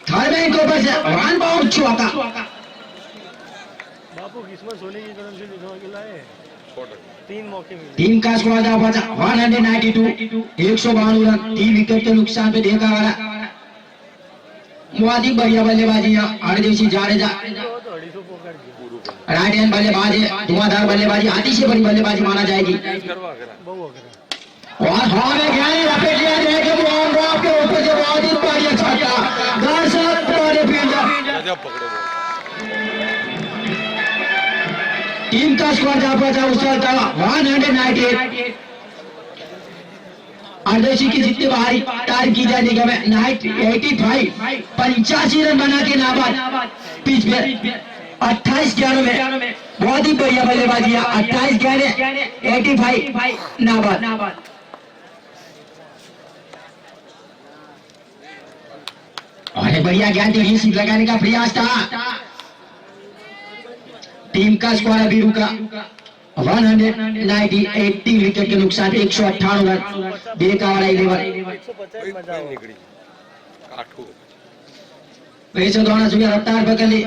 थर्ड मैन के ऊपर से वन बाउंड चौका। बापू किस्मत सोने की कदम से निकल के लाए, 3 मौके मिले। टीम का स्कोर था 192, 192 रन, 3 विकेट के नुकसान पे देखा वाला बहुत ही बढ़िया बल्लेबाजी है हरदेव जाडेजा। राइट हैंड बल्लेबाज है, धुआंधार बल्लेबाजी, आधी से बड़ी बल्लेबाजी माना जाएगी। और हमें गहरे लपेट लिया जाएगा वो के ऊपर से बहुत ही बढ़िया छक्का। दर्शक बड़े फील्डर टीम का स्कोर जहां पर था उछलता 198। अर्धशी की जितनी बाहरी तार की जाने के में 85 85 रन बना के नाबाद पिच पे 28-11 में बहुत ही बढ़िया बल्लेबाजी है। 28-11 85 नाबाद। अरे बढ़िया ज्ञान देखिए सीट लगाने का प्रयास था। टीम का स्कोर अभी रुका 198, 3 विकेट के नुकसान 198 रन देखा वाला 11। वैसे दोनों सुबह रफ्तार पकड़ ली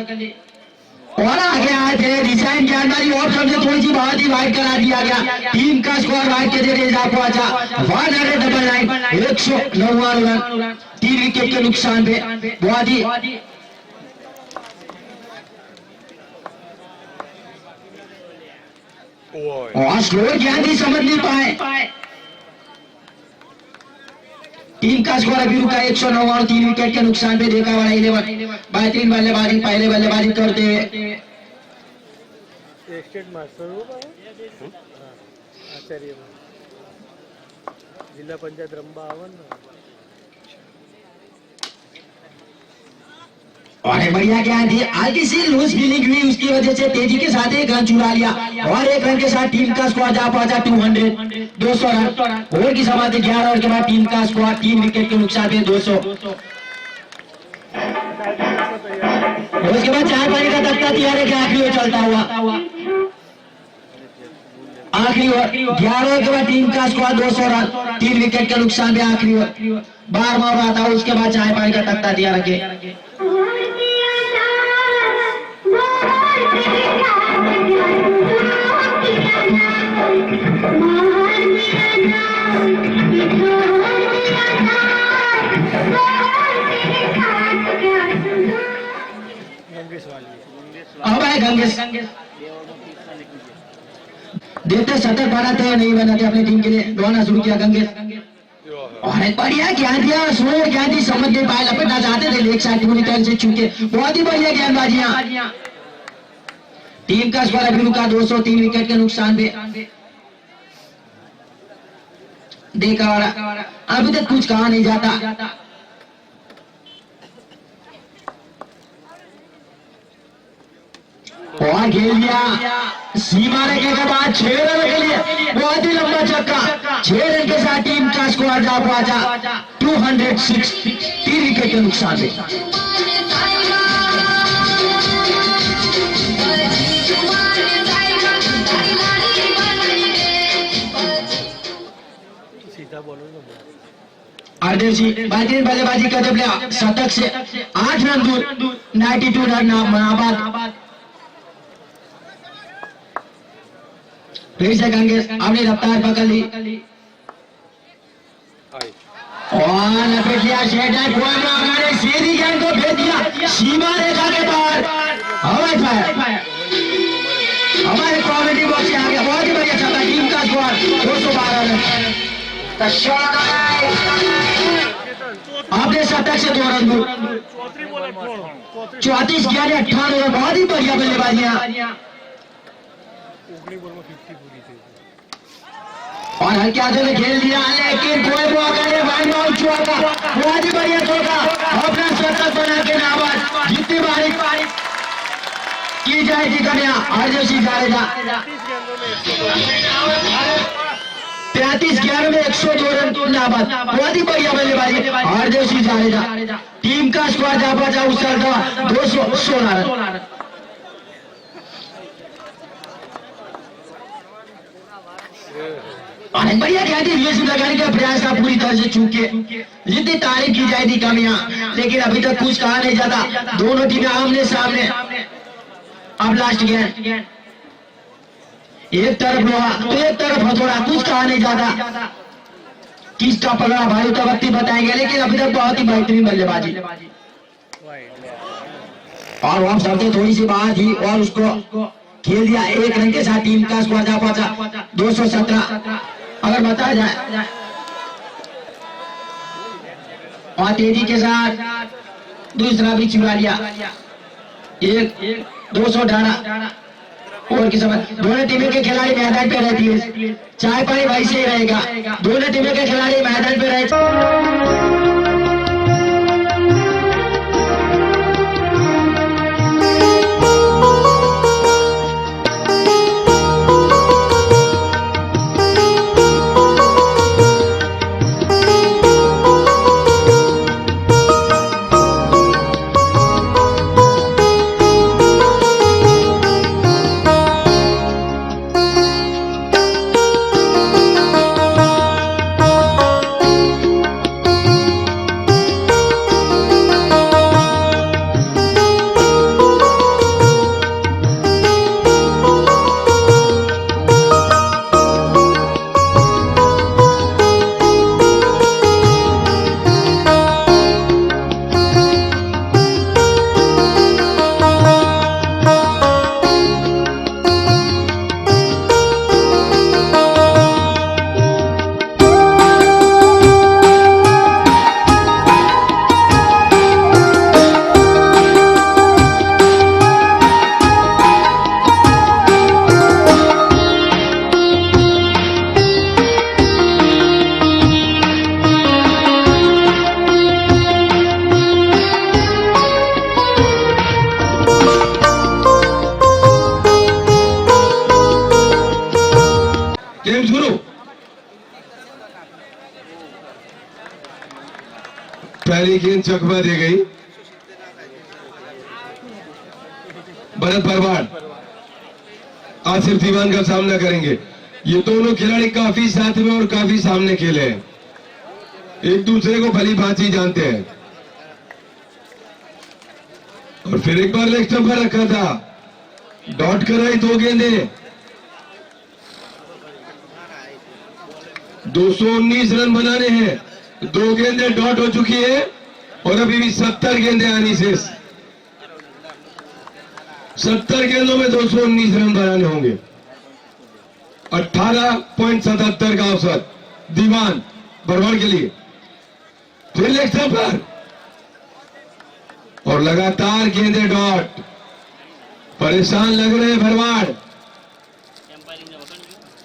और आगे आए थे डिजाइन जानकारी और सबसे थोड़ी सी बहुत ही वाइड करा दिया गया। टीम का स्कोर वाइड के जरिए जा पहुंचा 199, 199 रन, 3 विकेट के नुकसान पे बहुत ही और स्लोर ज्ञान भी समझ नहीं पाए। टीम का स्कोर अभी रुका 199, 3 विकेट के नुकसान पे देखा वाला 11। बेहतरीन बल्लेबाजी पहले बल्लेबाजी करते हुए स्टेट मास्टर आचार्य जिला पंचायत रंबा आवन। और बढ़िया क्या थी हल्की सी लूज फीलिंग हुई, उसकी वजह से तेजी के साथ 1 रन चुरा लिया और 1 रन के साथ टीम का स्कोर जा पहुंचा 200 रन। ओवर की समाप्ति 11 ओवर के बाद टीम का स्कोर 3 विकेट के नुकसान पे 200। उसके बाद 4 पारी का तख्ता तैयार है कि आखिरी ओवर चलता हुआ आखिरी ओवर 11 ओवर के बाद टीम का स्कोर 200 रन, 3 विकेट के नुकसान पे आखिरी ओवर 12वां ओवर आता है। उसके बाद 4 पारी का तख्ता तैयार रखे। अब है गंगेश देखते शतक बनाते हैं नहीं बनाते अपनी टीम के लिए। दौड़ना शुरू किया गंगेश और एक बढ़िया ज्ञान दिया, स्लो ज्ञान दी, समझ नहीं पाए, लपेटना चाहते थे लेग साइड टर्न से चूके बहुत ही बढ़िया गेंदबाजियां। टीम का स्कोर अभी रुका 200, 3 विकेट के नुकसान पे देखा वाला अभी तक कुछ कहा नहीं जाता। और खेल दिया सीमा रेखा के बाद 6 रन के लिए बहुत ही लंबा छक्का। 6 रन के साथ टीम का स्कोर जा पहुंचा 206, 3 विकेट के नुकसान से। अर्देव जी बेहतरीन बल्लेबाजी का जब शतक से 8 रन दूर 92 रन नाबाद। फिर से गंगेश अपनी रफ्तार पकड़ ली और लपेट लिया सीधी गेंद को भेज दिया सीमा रेखा के बाहर। हवाई फायर हमारे कॉमेडी बॉक्स से आ गया, बहुत ही बढ़िया छक्का। टीम का स्कोर 212 रन। आपने शतक से 2 रन दूर 34 11 18 रन, बहुत ही बढ़िया बल्लेबाजियां और हल्के हाथों में खेल दिया लेकिन कोई मौका नहीं। वन बाउंड चौका, बहुत ही बढ़िया चौका, अपना शतक बना के नाबाद। जितनी बारी की जाएगी कन्या हरदेव जाडेजा 33-11 में 102 रन नाबाद, बहुत ही बढ़िया बल्लेबाजी हरदेव जाडेजा। टीम का स्कोर जा पहुंचा उछलता 216 रन। और बढ़िया कहती है लगाने का प्रयास था पूरी तरह से चूके, जितनी तारीफ की जाए थी कमियां, लेकिन अभी तक कुछ कहा नहीं जाता। दोनों टीमें आमने सामने। अब लास्ट गेंद, एक तरफ लोहा तो एक तरफ हथौड़ा, कुछ कहा नहीं जाता। किसका पकड़ा भाई तो वक्त बताएंगे, लेकिन अभी तक बहुत ही बेहतरीन बल्लेबाजी। और वहां सबसे थोड़ी सी बात थी और उसको खेल दिया। एक रन के साथ टीम का स्कोर जा पहुंचा 217। अगर बताया जाए और तेजी के साथ दूसरा भी चुरा लिया। 218 ओवर की समय। दोनों टीमों के खिलाड़ी मैदान पे रहती है, चाय पानी वही से ही रहेगा। दोनों टीमों के खिलाड़ी मैदान पे रहते। पहली गेंद चकमा दी गई। भरत भरवाड़ आसिफ दीवान का सामना करेंगे। ये दोनों खिलाड़ी काफी साथ में और काफी सामने खेले हैं, एक दूसरे को भली भांति जानते हैं। और फिर एक बार लेग स्टंप पर रखा था, डॉट कराई 2 गेंदें। 219 रन बनाने हैं, 2 गेंदें डॉट हो चुकी है और अभी भी 70 गेंदें आनी शेष। 70 गेंदों में 219 रन बनाने होंगे। 18.77 का औसत दीवान भरवाड़ के लिए। फिर लेग स्टंप पर और लगातार गेंदें डॉट। परेशान लग रहे हैं भरवाड़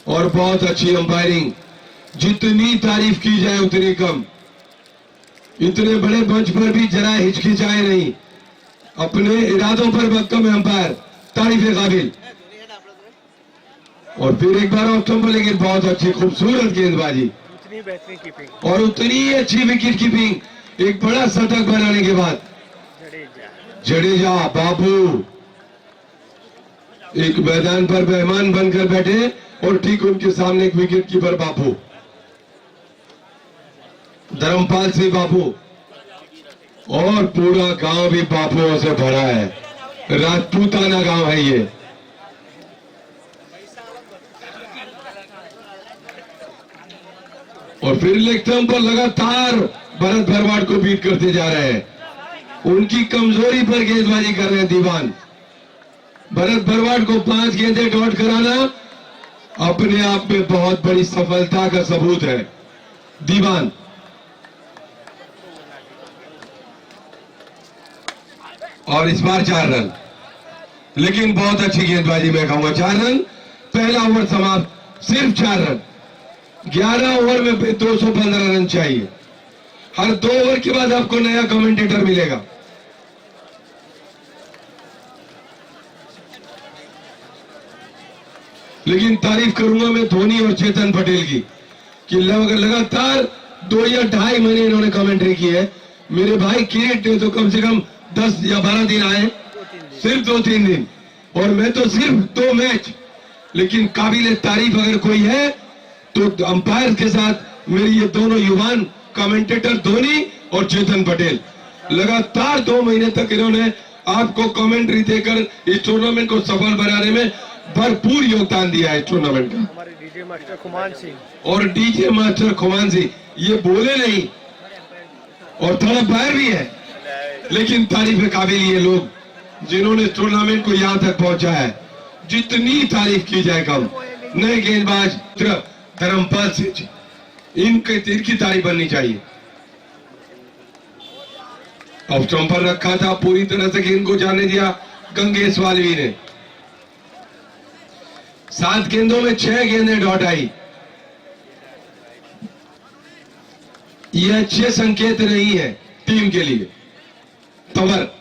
और बहुत अच्छी अंपायरिंग। जितनी तारीफ की जाए उतनी कम। इतने बड़े मंच पर भी जरा हिचकिचाए नहीं, अपने इरादों पर मक्कम है अंपायर, तारीफ काबिल। और फिर एक बार ऑफ स्टंप, लेकिन बहुत अच्छी खूबसूरत गेंदबाजी और उतनी ही अच्छी विकेट कीपिंग। एक बड़ा शतक बनाने के बाद जडेजा बाबू एक मैदान पर मेहमान बनकर बैठे और ठीक उनके सामने एक विकेट कीपर बाबू, धर्मपाल सिंह बाबू, और पूरा गांव भी बाबुओं से भरा है। राजपूताना गांव है ये। और फिर लेग स्टंप पर लगातार भरत भरवाड़ को बीट करते जा रहे हैं। उनकी कमजोरी पर गेंदबाजी कर रहे हैं दीवान। भरत भरवाड़ को 5 गेंदें डॉट कराना अपने आप में बहुत बड़ी सफलता का सबूत है। दीवान और इस बार 4 रन, लेकिन बहुत अच्छी गेंदबाजी मैं कहूंगा। 4 रन, पहला ओवर समाप्त, सिर्फ 4 रन। 11 ओवर में 215 रन चाहिए। हर 2 ओवर के बाद आपको नया कमेंटेटर मिलेगा। लेकिन तारीफ करूंगा मैं धोनी और चेतन पटेल की कि लगातार 2 या 2.5 महीने इन्होंने कमेंट्री की है। मेरे भाई किरीट ने तो कम से कम 10 या 12 दिन आए, सिर्फ 2-3 दिन, और मैं तो सिर्फ 2 मैच। लेकिन काबिल तारीफ अगर कोई है तो अंपायर के साथ मेरे ये दोनों युवान कमेंटेटर धोनी और चेतन पटेल लगातार 2 महीने तक इन्होंने आपको कमेंट्री देकर इस टूर्नामेंट को सफल बनाने में भरपूर योगदान दिया है। इस टूर्नामेंट का हमारे डीजे मास्टर खुमान सिंह और डीजे मास्टर खुमान सिंह ये बोले नहीं और थोड़ा बाहर भी है, लेकिन तारीफ के काबिल ये लोग जिन्होंने टूर्नामेंट को यहां तक पहुंचाया है। जितनी तारीफ की जाए कम। नए गेंदबाज धर्मपाल सिंह जी, इनकी तारीफ बननी चाहिए। ऑफ स्टंप पर रखा था, पूरी तरह से गेंद को जाने दिया गंगेश वालवी ने। 7 गेंदों में 6 गेंदें डॉट आई। यह अच्छे संकेत नहीं है टीम के लिए। तंवर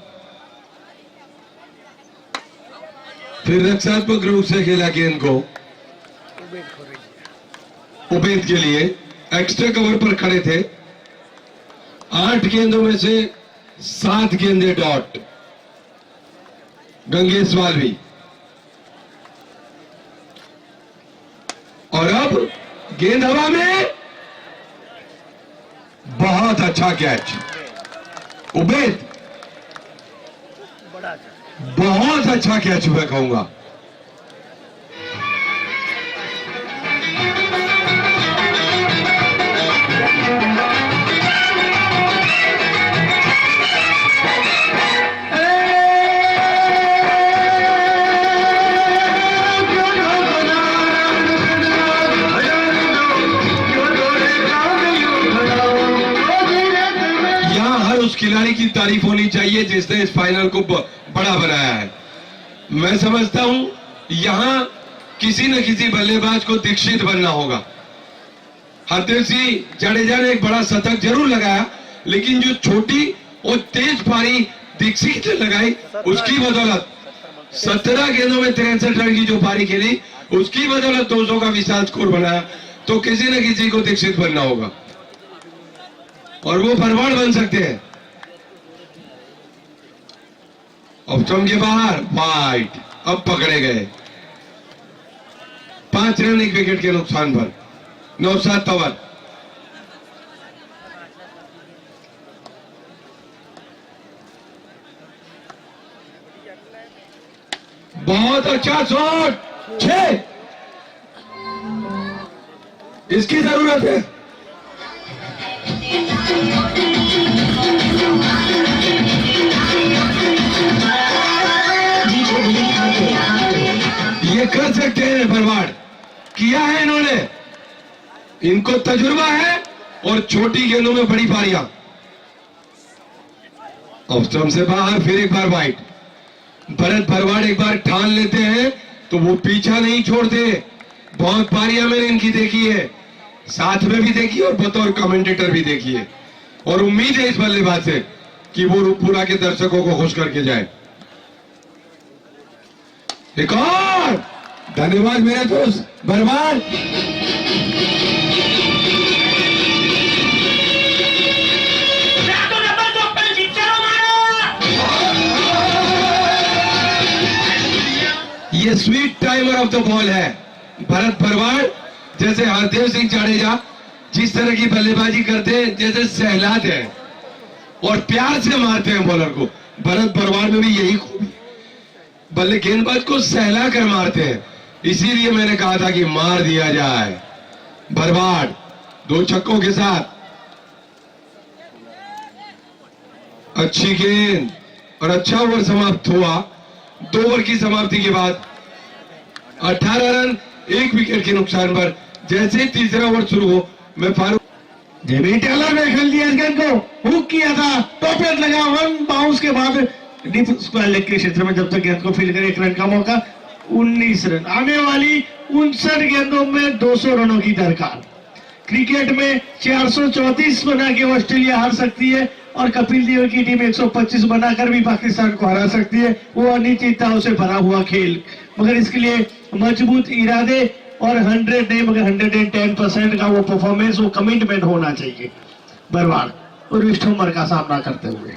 फिर रक्षात्मक रूप से खेला गेंद को उबेद के लिए। एक्स्ट्रा कवर पर खड़े थे। 8 गेंदों में से 7 गेंदे डॉट गंगेश वालवी। और अब गेंद हवा में, बहुत अच्छा कैच उबेद, बहुत अच्छा कैच मैं कहूंगा। उस खिलाड़ी की तारीफ होनी चाहिए जिसने इस फाइनल को बड़ा बनाया है। मैं समझता हूं यहां किसी न किसी बल्लेबाज को दीक्षित बनना होगा। हरदेव सिंह जडेजा ने एक बड़ा शतक जरूर लगाया, लेकिन जो छोटी और तेज पारी दीक्षित ने लगाई उसकी बदौलत 17 गेंदों में 63 रन की जो पारी खेली उसकी बदौलत 200 का विशाल स्कोर बनाया। तो किसी न किसी को दीक्षित बनना होगा और वो भरवाड़ बन सकते हैं। ऑप्शन के बाहर वाइट, अब पकड़े गए। 5 रन 1 विकेट के नुकसान पर। नौशाद तंवर बहुत अच्छा शॉट, 6 इसकी जरूरत है। ये कर सकते हैं भरवाड़, किया है इन्होंने। इनको तजुर्बा है और छोटी गेंदों में बड़ी पारियां। ऑफ स्टंप से बाहर, फिर एक बार वाइड। भरत भरवाड़ एक बार ठान लेते हैं तो वो पीछा नहीं छोड़ते। बहुत पारियां मैंने इनकी देखी है, साथ में भी देखी और बतौर कमेंटेटर भी देखी है। और उम्मीद है इस बल्लेबाज से कि वो रूपपुरा के दर्शकों को खुश करके जाए। एक और धन्यवाद मेरे दोस्त भरवाड़। ये sweet timer of the ball है। भरत भरवाड़ जैसे हरदेव सिंह जडेजा जिस तरह की बल्लेबाजी करते हैं जैसे सहलाते हैं और प्यार से मारते हैं बॉलर को, भरत भरवाड़ में भी यही खूबी। बल्ले गेंदबाज को सहला कर मारते हैं, इसीलिए मैंने कहा था कि मार दिया जाए। भरवाड़ 2 छक्कों के साथ अच्छी गेंद और अच्छा ओवर समाप्त हुआ। 2 ओवर की समाप्ति के बाद 18 रन 1 विकेट के नुकसान पर। जैसे तीसरा ओवर शुरू हो, मैं फारूक जेमी टेलर ने खेल दिया इस गेंद को, हुक किया था, टॉप एंड लगा, 1 बाउंस के बाद डीप स्क्वायर लेग के क्षेत्र में जब तक गेंद को फील्ड करे 1 रन का मौका। 19 रन, आने वाली 59 गेंदों में 200 रनों की दरकार। क्रिकेट में 434 बना के ऑस्ट्रेलिया हार सकती है और कपिल देव की टीम 125 बनाकर भी पाकिस्तान को हरा सकती है। वो अनिश्चितताओं से भरा हुआ खेल, मगर इसके लिए मजबूत इरादे और 100 नहीं मगर 110% का वो परफॉर्मेंस, वो कमिटमेंट होना चाहिए भरवाड़ और विस्टोमर का सामना करते हुए।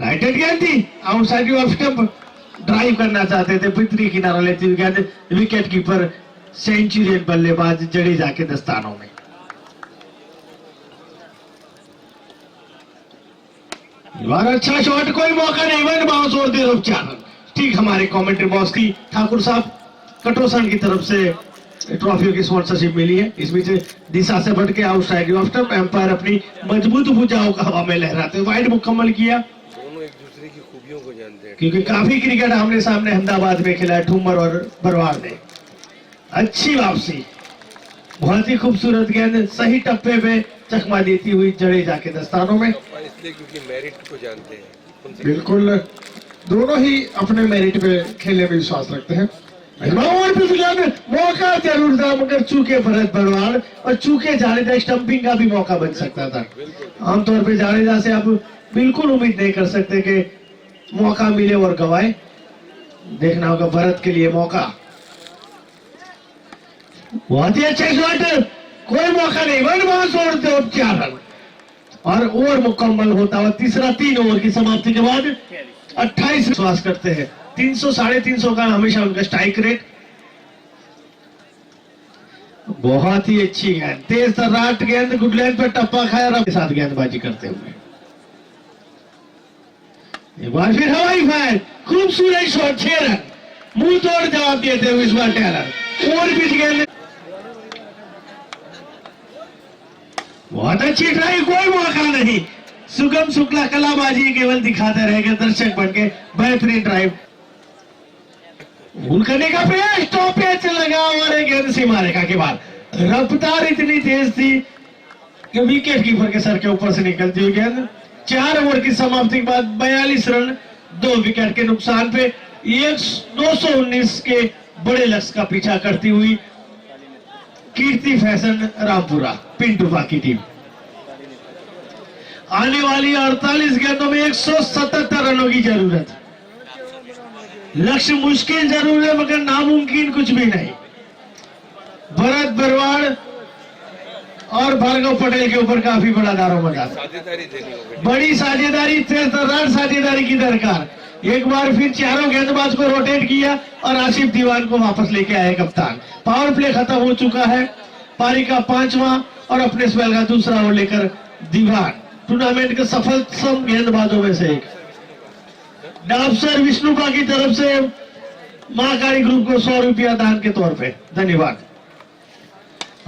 राइट हैंड गेंद थी, आउटसाइड ऑफ स्टंप ड्राइव करना चाहते थे, भीतरी किनारा लेती हुई गेंद विकेट कीपर सेंचुरियन बल्लेबाज जडेजा के दस्तानों में। बार अच्छा शॉट, कोई मौका नहीं, वन बाउंस और दे रहा 4 रन। ठीक हमारे कमेंट्री बॉक्स की ठाकुर साहब कटोसन की तरफ से ट्रॉफियों की स्पॉन्सरशिप मिली है। इस बीच दिशा से बढ़ के आउट स्ट्राइक ऑफ एम्पायर अपनी मजबूत भुजाओं का हवा में लहराते वाइड मुकम्मल किया। दोनों एक दूसरे की खूबियों को जानते हैं, क्योंकि काफी क्रिकेट आमने सामने अहमदाबाद में खेला है ठुम्मर और बरवार ने। अच्छी वापसी, बहुत ही खूबसूरत गेंद, सही टप्पे पे चकमा देती हुई जडेजा के दस्तानों में। और इसलिए क्योंकि मेरिट को जानते हैं उनसे। बिल्कुल, दोनों ही अपने मेरिट पे खेलने में विश्वास रखते हैं। मौका जरूर था, मगर चूके भरत बरवार और चूके जाडेजा स्टंपिंग का भी मौका बन सकता था। आमतौर पे जाडेजा से आप बिल्कुल उम्मीद नहीं कर सकते कि मौका मिले और गवाए। देखना होगा भरत के लिए मौका। बहुत ही अच्छा शॉट, कोई मौका नहीं, वन बाउंस और 4 रन और ओवर मुकम्मल होता हुआ तीसरा 3 ओवर की समाप्ति के बाद 28 विश्वास करते हैं। 300 350 का हमेशा उनका स्ट्राइक रेट। बहुत ही अच्छी गेंद, तेज तर्राट गेंद, गुड लेंथ पर टप्पा खाया और अपने साथ गेंदबाजी करते हुए एक बार फिर हवाई फायर, खूबसूरत शॉट, 6 रन, मुंह तोड़ जवाब देते हुए इस बार टेलर। और भी गेंद, बहुत अच्छी ट्राई, कोई मौका नहीं। सुगम शुक्ला कलाबाजी केवल दिखाते रहेंगे दर्शक बनके। बेहतरीन ड्राइव, भूल करने का प्रयास, टॉप एच लगा और एक गेंद सीमा रेखा के बाद। रफ्तार इतनी तेज थी कि विकेट कीपर के सर के ऊपर से निकलती हुई गेंद। 4 ओवर की समाप्ति के बाद 42 रन 2 विकेट के नुकसान पे 219 के बड़े लक्ष्य का पीछा करती हुई कीर्ति फैशन रामपुरा पिंटूबा की टीम आने वाली 48 गेंदों में 177 रनों की जरूरत। लक्ष्य मुश्किल जरूर है मगर नामुमकिन कुछ भी नहीं। भरत बरवाड़ और भार्गव पटेल के ऊपर काफी बड़ा दारोमदार, साझेदारी देनी होगी, बड़ी साझेदारी, साझेदारी की दरकार। एक बार फिर चारों गेंदबाज को रोटेट किया और आसिफ दीवान को वापस लेके आए कप्तान। पावर प्ले खत्म हो चुका है, पारी का 5वां और अपने स्पेल का दूसरा ओवर लेकर दीवान टूर्नामेंट के सफलतम गेंदबाजों में से एक। डाबसर विष्णुपा की तरफ से महाकाली ग्रुप को 100 रुपया दान के तौर पे धन्यवाद।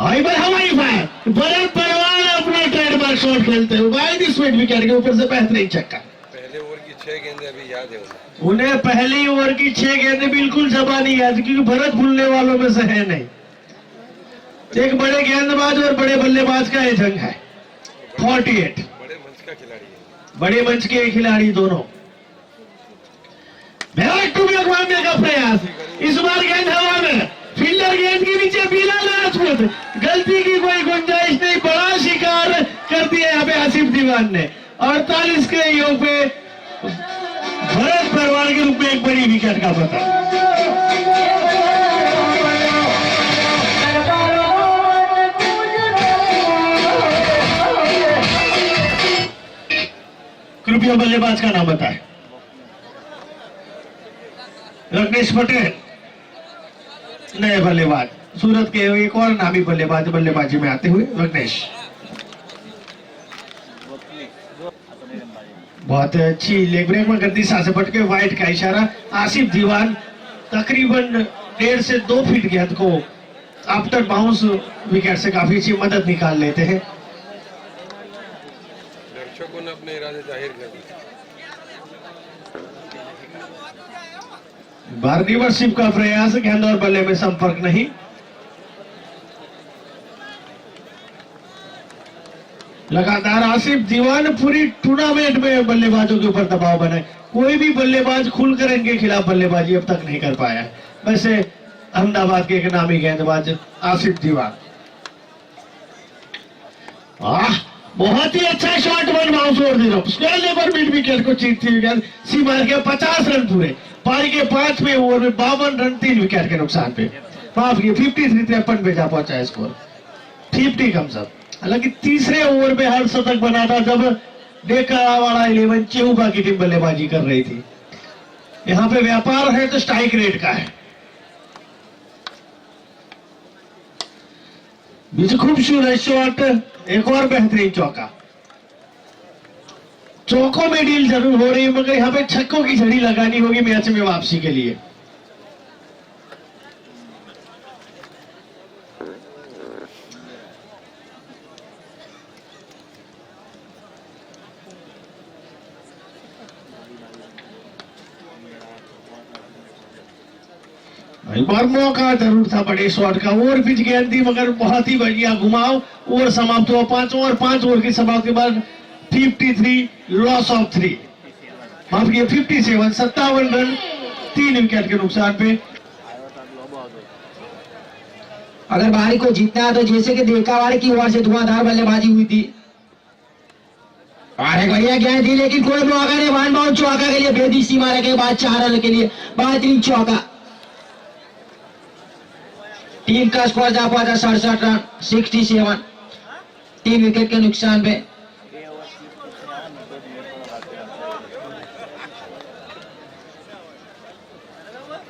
हवाई फायर, भरत बरवाल अपना ट्रेडमार्क शॉट खेलते हुए वाइड स्पीड विकेट के ऊपर से बेहतरीन छक्का। पहले ओवर की 6 गेंदें अभी याद है उन्हें पहली ओवर की 6 गेंदें बिल्कुल जबा नहीं याद, क्योंकि भरत भूलने वालों में से है नहीं। एक बड़े गेंदबाज और बड़े बल्लेबाज का ये जंग है। 48 बड़े मंच का खिलाड़ी है, बड़े मंच के खिलाड़ी दोनों। मारने का प्रयास, इस बार गेंद हवा में, फील्डर गेंद के नीचे, बिलाल राजपूत, गलती की कोई गुंजाइश नहीं, बड़ा शिकार कर दिया यहाँ पे आसिफ दीवान ने। 48 के योग पे भरत बरवाल के रूप में एक बड़ी विकेट का पता। कृपया बल्लेबाज का नाम बताएं। रत्नेश पटेल नए बल्लेबाज, सूरत के एक और नामी बल्लेबाजी में आते हुए रत्नेश। बहुत अच्छी लेग ब्रेक में गद्दी से पट के वाइट का इशारा। आसिफ दीवान तकरीबन 1.5 से 2 फीट गेंद को आफ्टर बाउंस विकेट से काफी अच्छी मदद निकाल लेते हैं। दर्शकों ने अपने इरादे जाहिर कर दिए। बार रिवर्सिप का प्रयास, गेंद और बल्ले में संपर्क नहीं। लगातार आसिफ दीवान पूरी टूर्नामेंट में बल्लेबाजों के ऊपर दबाव बनाए। कोई भी बल्लेबाज खुलकर इनके खिलाफ बल्लेबाजी अब तक नहीं कर पाया है। वैसे अहमदाबाद के एक नामी गेंदबाज आसिफ दीवान। बहुत ही अच्छा शॉट, 1 बाउंस और दे रहा लेबर मिड विकेट को चीरती हुई गेंद सीमा के 50 रन पूरे। पारी के 5वें ओवर में 52 रन 3 विकेट के नुकसान पे, माफ किए 53 पे जा पहुंचा स्कोर, 50 कम सब। हालांकि तीसरे ओवर में हर शतक बना था जब डेकावाड़ा 11 चेहुबा की टीम बल्लेबाजी कर रही थी। यहाँ पे व्यापार है तो स्ट्राइक रेट का है। बीच खूबसूरत शॉट, एक और बेहतरीन चौका। चौकों में डील जरूर हो रही है मगर यहाँ पे छक्कों की झड़ी लगानी होगी मैच में वापसी के लिए। एक बार मौका जरूर था बड़े शॉट का, ओवर पिच गेंद थी मगर बहुत ही बढ़िया घुमाव। ओवर समाप्त हुआ 5 ओवर, 5 ओवर की समाप्ति के बाद 53 लॉस ऑफ 3, माफ किया 57, 57 रन 3 विकेट के नुकसान पे। अगर बारी को जीतना है तो जैसे कि देकावाड़ी की ओर से धुआंधार बल्लेबाजी हुई थी और एक बढ़िया गेंद थी लेकिन कोई मौका नहीं। वन बाउंड चौका के लिए बेदी सीमा रखे बाद 4 रन के लिए बेहतरीन चौका। टीम का स्कोर जा पहुंचा 67 रन 67, 3 विकेट के नुकसान पे।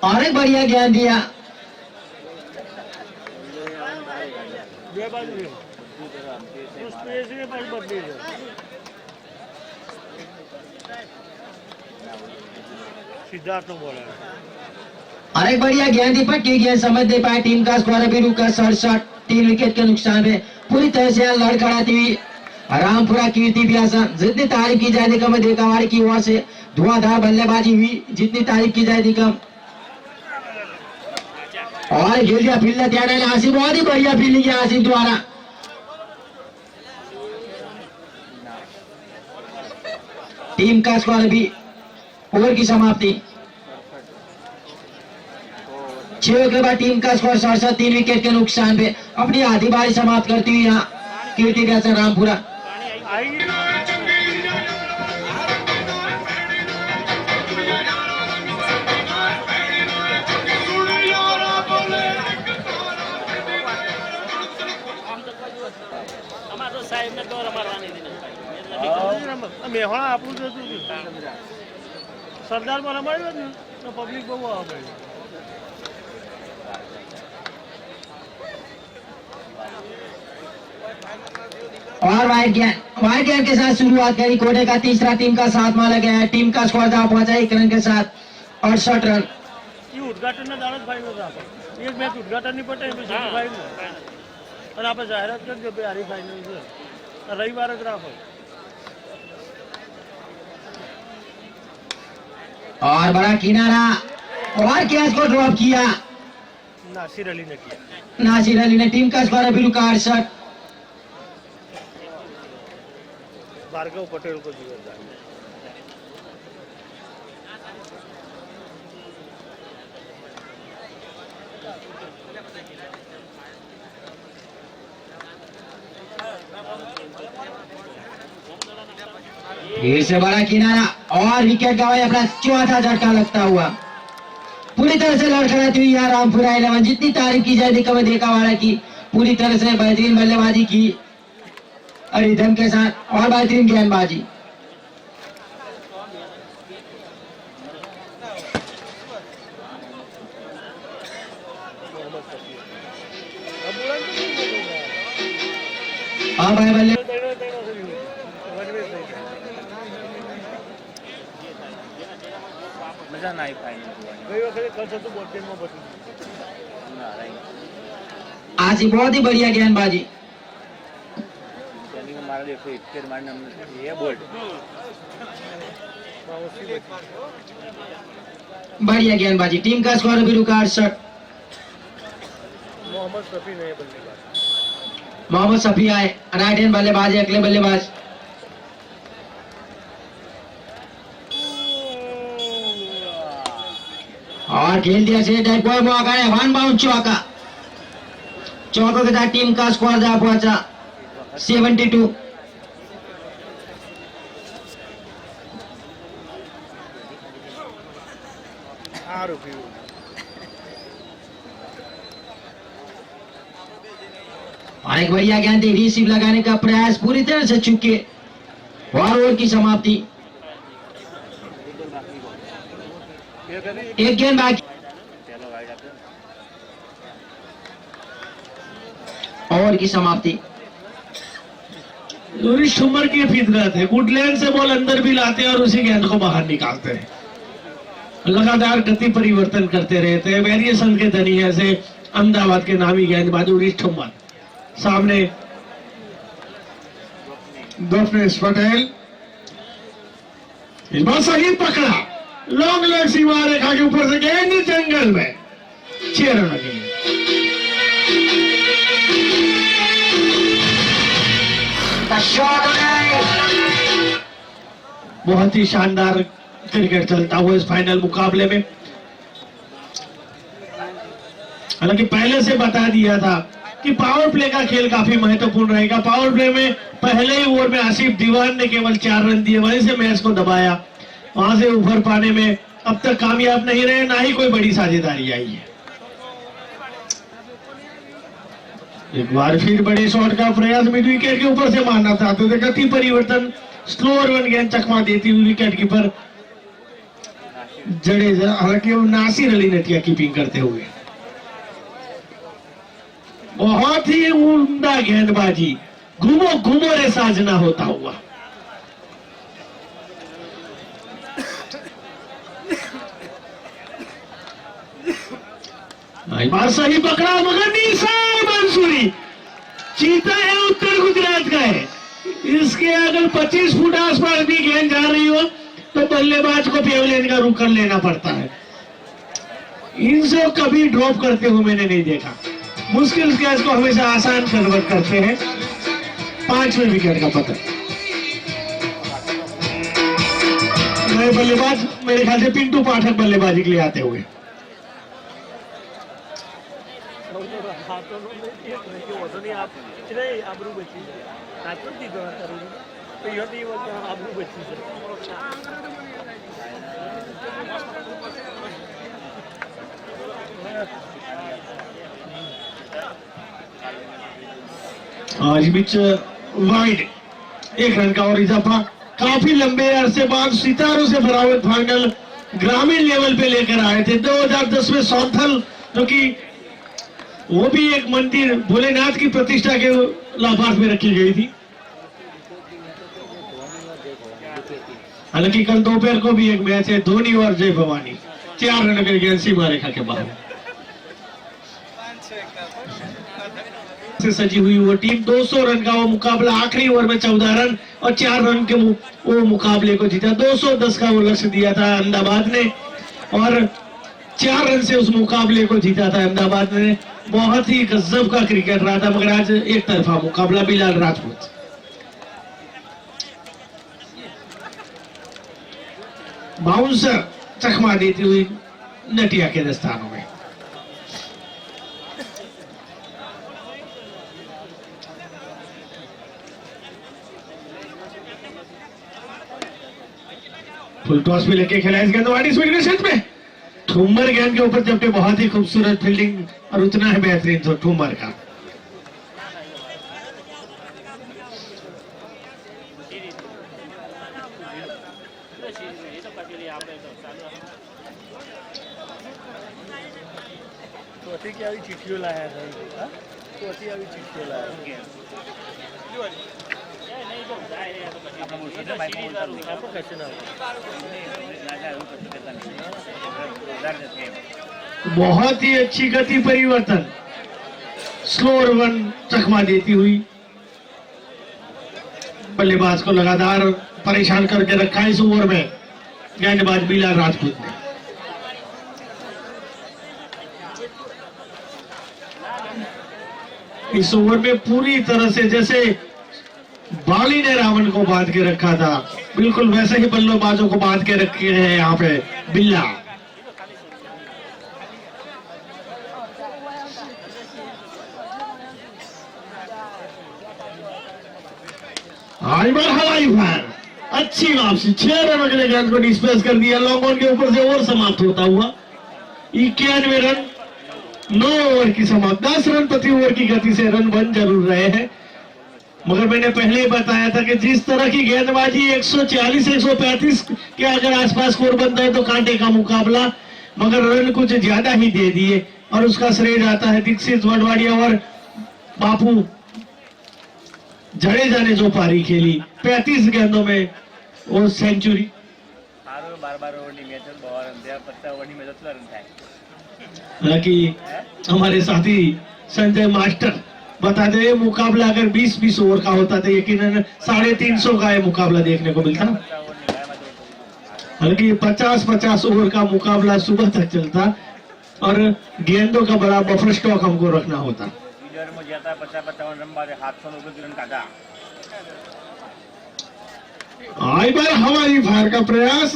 और एक बढ़िया गेंद दिया। सिद्धार्थ बोला और एक बढ़िया गेंद दी, पट्टी गेंद समझ दे पाए। टीम का स्कोर अभी रुका 67, 3 विकेट के नुकसान पे। पूरी तरह से लड़खड़ाती हुई रामपुरा कीर्ति व्यासन, जितनी तारीफ की जाए कम। देकावाड़ी की ओर से धुआंधार बल्लेबाजी हुई, जितनी तारीफ की जाए कम। और खेल दिया फील्डर त्याग आसिफ, बहुत ही बढ़िया फील्डिंग है आसिफ द्वारा। टीम का स्कोर अभी ओवर की समाप्ति 6 के बाद टीम का स्कोर 67, 3 विकेट के नुकसान पे। अपनी आधी बारी समाप्त करती हुई यहाँ कीर्ति व्यासन रामपुरा। સરદાર માં રમાડ્યો ને તો પબ્લિક બહુ આવે। और वाइड गेंद के साथ शुरुआत करी कोटे का तीसरा टीम का 7 माला गया है। टीम का स्कोर जहां पहुंचा 1 रन के साथ 68 रन। ये उद्घाटन दाड़ फाइनल था, एक मैच उद्घाटन नहीं पटे फाइनल और आप जाहिरात कर दो बिहारी फाइनल से रविवार ग्राफ। और बड़ा किनारा और कैच को ड्रॉप किया नासिर अली ने किया। नासिर अली ने। टीम का स्कोर अभी रुका 68। भार्गव पटेल को दिया जाए। फिर से बड़ा किनारा और विकेट गवाए अपना चौथा झटका लगता हुआ। पूरी तरह से लड़खड़ाती हुई यहाँ रामपुरा 11, जितनी तारीफ की जाए कम। देकावाड़ा की पूरी तरह से बेहतरीन बल्लेबाजी की रिदम के साथ और बेहतरीन गेंदबाजी। हाँ भाई बल्ले મજા ના આવી ફાઇનલ ગઈ વખતે કરશે તો બોલમાં બચી आज ही बहुत ही बढ़िया गेंदबाजी। મારા દેખો ઇફ્તેર મારને એ બોલ્ડ बढ़िया गेंदबाजी। टीम का स्कोर अभी रुका 68। मोहम्मद शफी नए बल्लेबाज। मोहम्मद शफी आए राइट हैंड बल्लेबाज, अगले बल्लेबाज। और खेल दिया से कोई मौका नहीं। वन बाउंड चौका। चौकों के साथ टीम का स्कोर जा पहुंचा 72। और एक बढ़िया गेंद रिसीव लगाने का प्रयास पूरी तरह से चुके और ओवर की समाप्ति। एक गेंद बाकी और ओवर की समाप्ति। ऋषि ठुम्मर की फितरत है, गुड लेंथ से बॉल अंदर भी लाते हैं और उसी गेंद को बाहर निकालते हैं, लगातार गति परिवर्तन करते रहते हैं, वेरिएशन के धनी ऐसे अहमदाबाद के नामी गेंदबाज ऋषि ठुम्मर। सामने दफनेश पटेल, इस बार सही पकड़ा, लॉन्ग लेग सीमा रेखा के ऊपर से गेंद जंगल में, 6 रन के लिए। बहुत ही शानदार क्रिकेट चलता हुआ इस फाइनल मुकाबले में। हालांकि पहले से बता दिया था कि पावर प्ले का खेल काफी महत्वपूर्ण रहेगा। पावर प्ले में पहले ही ओवर में आसिफ दीवान ने केवल 4 रन दिए, वहीं से मैच को दबाया, वहां से उभर पाने में अब तक कामयाब नहीं रहे, ना ही कोई बड़ी साझेदारी आई है। एक बार फिर बड़े शॉट का प्रयास मिड विकेट के ऊपर से मारना चाहते थे, गति परिवर्तन, स्लो रन गेंद चकमा देती हुई विकेट कीपर जडेजा, हालांकि वो नासिर अली नटिया कीपिंग करते हुए। बहुत ही उम्दा गेंदबाजी, घूमो घूमो रे साजना होता हुआ। बार सही पकड़ा मगर निशान मंसूरी, चीता है उत्तर गुजरात का है, इसके अगर 25 फुट आसपास भी गेंद जा रही हो तो बल्लेबाज को पेवलियन का रुख कर लेना पड़ता है। इनसे कभी ड्रॉप करते हुए मैंने नहीं देखा, मुश्किल कैच को हमेशा आसान कन्वर्ट करते हैं। 5वें विकेट का पतन। नए बल्लेबाज मेरे ख्याल से पिंटू पाठक बल्लेबाजी के लिए आते हुए। आज बीच वाइड 1 रन का और इजाफा, काफी लंबे अरसे बाद सितारों से भरा हुआ फाइनल ग्रामीण लेवल पे लेकर आए थे। 2010 में सौंथल, जो कि वो भी एक मंदिर भोलेनाथ की प्रतिष्ठा के लाभार्थ में रखी गई थी। हालांकि कल दोपहर को भी एक मैच है, धोनी और जय भवानी, 4 रन के गेंद सीमा रेखा के बाहर से सजी हुई वो टीम 200 रन का वो मुकाबला, आखिरी ओवर में 14 रन और 4 रन के वो मुकाबले को जीता। 210 का वो लक्ष्य दिया था अहमदाबाद ने और 4 रन से उस मुकाबले को जीता था अहमदाबाद ने। बहुत ही गजब का क्रिकेट रहा था, मगर आज एक तरफा मुकाबला। बिलाल राजपूत बाउंसर चकमा देती हुई नटिया के दस्तानों में। फुल टॉस भी लेके खेला इस गेंदबाजी स्पीड के क्षेत्र में। ठुम्मर गेंद के ऊपर जबकि बहुत ही खूबसूरत फील्डिंग और उतना है बेहतरीन तो ठुम्मर का। चिट्ठियों लाया था, चिट्ठियों लाया बहुत ही अच्छी गति परिवर्तन, स्लो रन चकमा देती हुई बल्लेबाज को लगातार परेशान करके रखा इस ओवर में गेंदबाज बिलाल राजपूत ने। इस ओवर में पूरी तरह से जैसे बाली ने रावण को बांध के रखा था, बिल्कुल वैसे ही बल्लेबाजों को बांध के रखे हैं यहाँ पे बिल्ला। आज बार हवाई फायर, अच्छी वापसी, 6 रन अगले गेंद को डिस्पेस कर दिया। लॉन्ग ऑन के ऊपर से ओवर समाप्त होता हुआ 91 रन 9 ओवर की समाप्त। 10 रन प्रति ओवर की गति से रन बन जरूर रहे हैं, मगर मैंने पहले ही बताया था कि जिस तरह की गेंदबाजी 140-135 के अगर आसपास स्कोर बनता है तो कांटे का मुकाबला, मगर रन कुछ ज्यादा ही दे दिए और उसका श्रेय जाता है दीक्षित वडवाड़िया और बापू जडेजा ने जो पारी खेली 35 गेंदों में वो सेंचुरी। સારું 12 ઓવરની મેચ જ બહુ રન થયા 50 ઓવરની મેચ જ રન થાય हालांकि हमारे साथी संजय मास्टर बताते हैं मुकाबला अगर 20-20 ओवर का होता तो यकीनन 350 का ये मुकाबला देखने को मिलता। हालांकि 50-50 ओवर का मुकाबला सुबह तक चलता और गेंदों का बड़ा बफर स्टॉक हमको रखना होता। लीडर में जाता 50-55 रन बाद 700 रन काटा। आई बार हवाई फायर का प्रयास।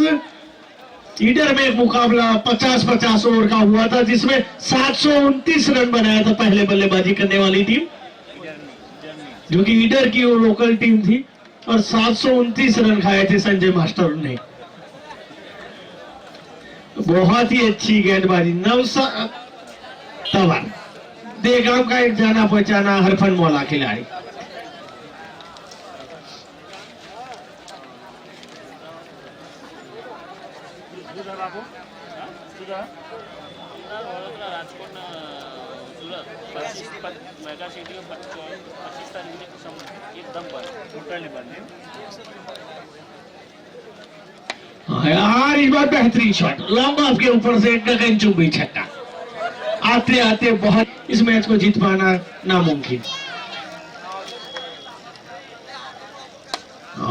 ईडर में एक मुकाबला 50-50 ओवर का हुआ था जिसमें 729 रन बनाया था पहले बल्लेबाजी करने वाली टीम, जो कि ईडर की वो लोकल टीम थी, और 729 रन खाए थे संजय मास्टर ने। बहुत ही अच्छी गेंदबाजी। तंवर देगांव का एक जाना पहचाना हरफन मौला खिलाड़ी। मेगा सिटी में 25 तारीख एकदम बंद टोटली बंद है यार। इस बार बेहतरीन शॉट लॉन्ग ऑफ के ऊपर से गगन चुंबी छक्का। आते आते बहुत इस मैच को जीत पाना नामुमकिन।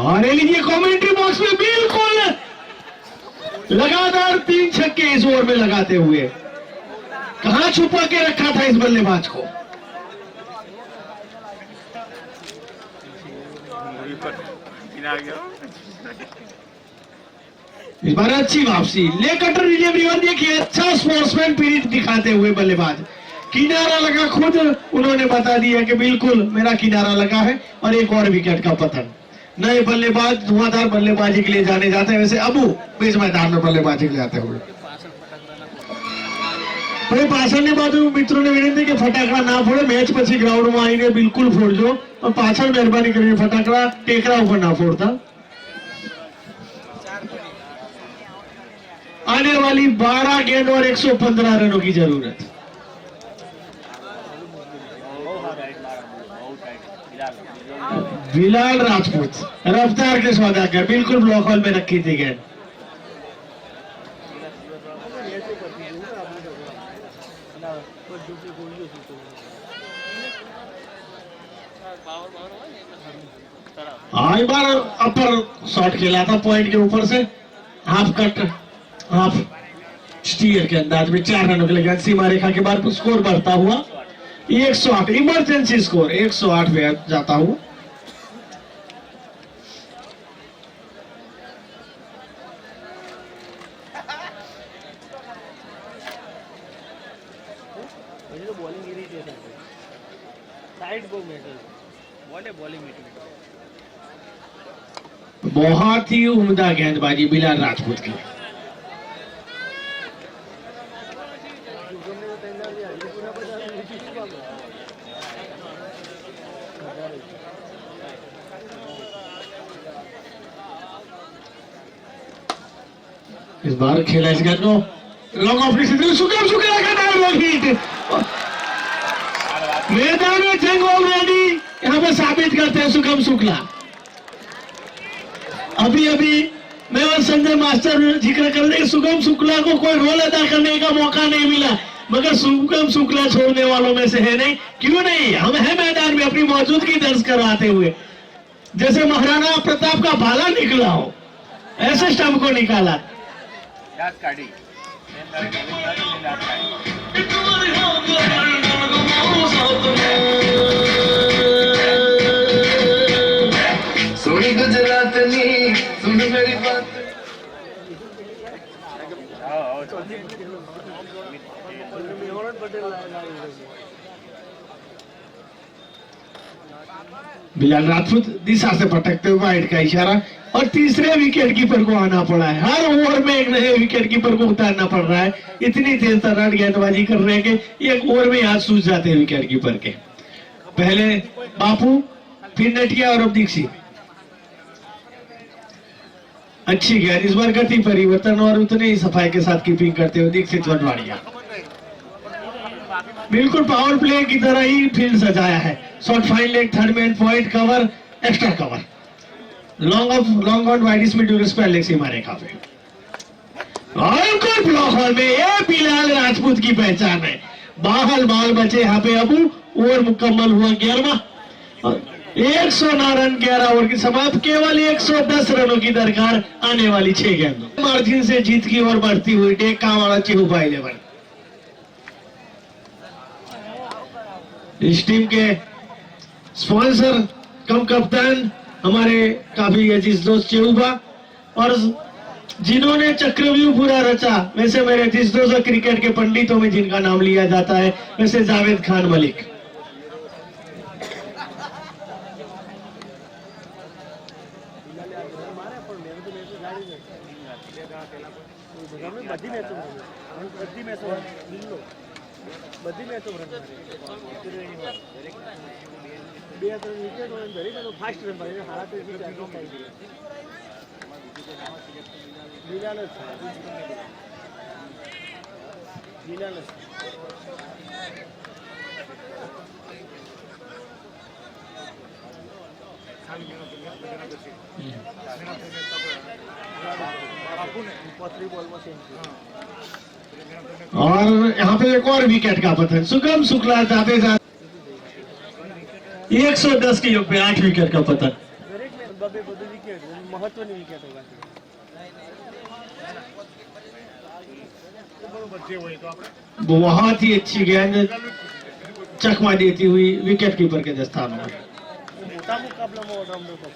और ये लीजिए कमेंट्री बॉक्स में बिल्कुल लगातार 3 छक्के इस ओवर में लगाते हुए। कहां छुपा के रखा था इस बल्लेबाज को। इस बार अच्छी वापसी ले कटर डिलीवरी और देखिए अच्छा स्पोर्ट्समैन पीरियड दिखाते हुए बल्लेबाज। किनारा लगा, खुद उन्होंने बता दिया कि बिल्कुल मेरा किनारा लगा है, और एक और विकेट का पतन। नए बल्लेबाज धुआंधार बल्लेबाजी के लिए जाने जाते हैं। वैसे अबू बीच मैदान में बल्लेबाजी के लिए आते हुए भाई पाछळની બાજુ મિત્રોને વિનંતી કે ફટાકડા ના ફોડે। મેચ પછી ગ્રાઉન્ડમાં આવીને બિલકુલ ફોડજો, પણ પાછળ મહેરબાની કરીને ફટાકડા ટેકરા ઉપર ના ફોડતા। आने वाली 12 गेंद और 115 रनों की जरूरत। बिलाल राजपूत रफ्तार के सौदागर बिल्कुल ब्लॉक हॉल में रखी थी गेंद। एक बार अपर शॉट खेला था पॉइंट के ऊपर से, हाफ कट हाफ स्टीयर के अंदाज में 4 रनों के लिए सीमा रेखा के बाद स्कोर बढ़ता हुआ 108 इमरजेंसी स्कोर 108 पे जाता हुआ। बहुत ही उम्दा गेंदबाजी बिलाल राजपूत की। इस बार खेला इस गेंद को लॉन्ग ऑफ की स्थिति सुगम शुक्ला का डायलॉग हिट। मैदान में जंग ऑलरेडी यहाँ पे साबित करते हैं सुगम शुक्ला। अभी अभी मैं और संजय मास्टर जिक्र कर रहे सुगम शुक्ला को कोई रोल अदा करने का मौका नहीं मिला, मगर सुगम शुक्ला छोड़ने वालों में से है नहीं। क्यों नहीं, हम है मैदान में अपनी मौजूदगी दर्ज कराते हुए। जैसे महाराणा प्रताप का भाला निकला हो ऐसे स्टंप को निकाला। सोनी गुजरात नी सुन मेरी बात। बिलाल राजपूत दिशा से भटकते हुए वाइड का इशारा, और तीसरे विकेट कीपर को आना पड़ा है। हर ओवर में एक नए विकेट कीपर को उतारना पड़ रहा है। इतनी तेज तर्रार गेंदबाजी कर रहे हैं कि एक ओवर में हाथ सूझ जाते हैं विकेट कीपर के। पहले बापू, फिर नटिया और अब दीक्षित। अच्छी गेंद, इस बार गति परिवर्तन और उतने ही सफाई के साथ कीपिंग करते हुए दीक्षित वनवाड़िया। बिल्कुल पावर प्ले की तरह ही फील्ड सजाया है। Short fine leg, third man point cover, extra cover long on वाइडिस में ड्यूरस पे एलेक्सी मारेगा पे और ब्लॉक हॉल में ये बिलाल राजपूत की पहचान है। बाल बचे यहाँ पे अबू ओवर मुकम्मल हुआ 11वां 109 रन 11 ओवर की समाप्त। केवल 110 रनों की दरकार आने वाली 6 गेंदों मार्जिन से जीत की ओर बढ़ती हुई डेक्का वाला चिहुबा 11। इस टीम के स्पॉन्सर कम कप्तान हमारे काफी अजीज दोस्त चिहुबा और जिन्होंने चक्रव्यूह पूरा रचा वैसे मेरे अजीज दोस्त क्रिकेट के पंडितों में जिनका नाम लिया जाता है वैसे जावेद खान मलिक। और यहाँ पे एक और विकेट का पतन सुगम शुक्ला जाते जाते 110 के योग पे 8 विकेट का पतन। महत्वनी विकेट होगा बहुत ही अच्छी गेंद चकमा देती हुई विकेट कीपर के दस्तान में। मोटा मुकाबला में ऑलराउंडर को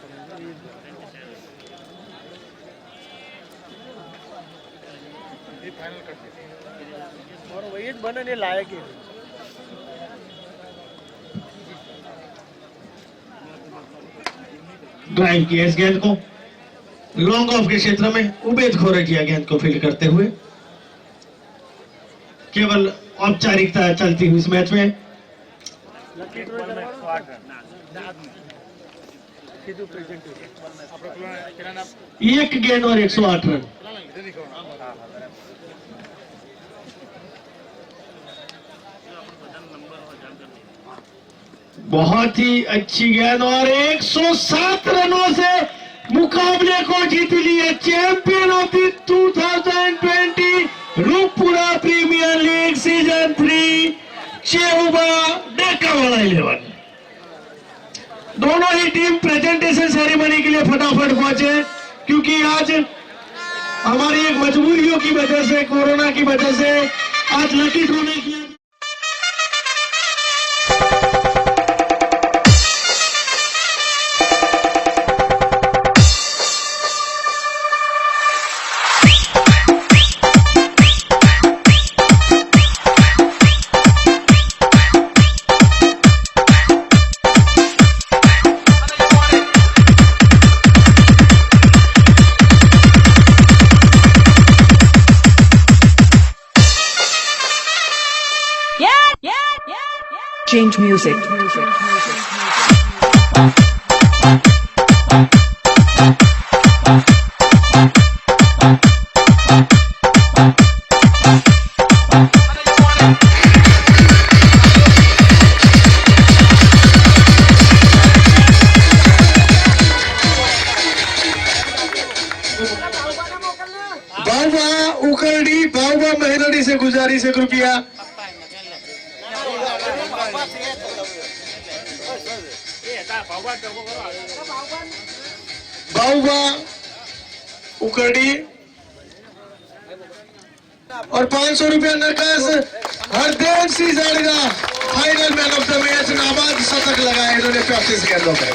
और वही बनने लायक है। ड्राइव किया इस गेंद को लॉन्ग ऑफ के क्षेत्र में उबेद खोरजिया गेंद को फील्ड करते हुए। केवल औपचारिकता चलती हुई इस मैच में एक गेंद और 108 रन। बहुत ही अच्छी गेंद और 107 रनों से मुकाबले को जीत लिया champion of the 2020 Rooppura premier league season 3 चिहुबा डेक्का वाला 11। दोनों ही टीम प्रेजेंटेशन सेरेमनी के लिए फटाफट पहुंचे क्योंकि आज हमारी एक मजबूरियों की वजह से कोरोना की वजह से आज लकी ड्रॉ नहीं किया। Change music. बाबा उकरडी बाबा मेहरडी से गुजारिश है कृपया बाबा उकरडी और 500 रुपया नरकास हरदेव सिंह जड़गा final man of the match नाबाद शतक लगाए इन्होंने 35 गेंदों पे।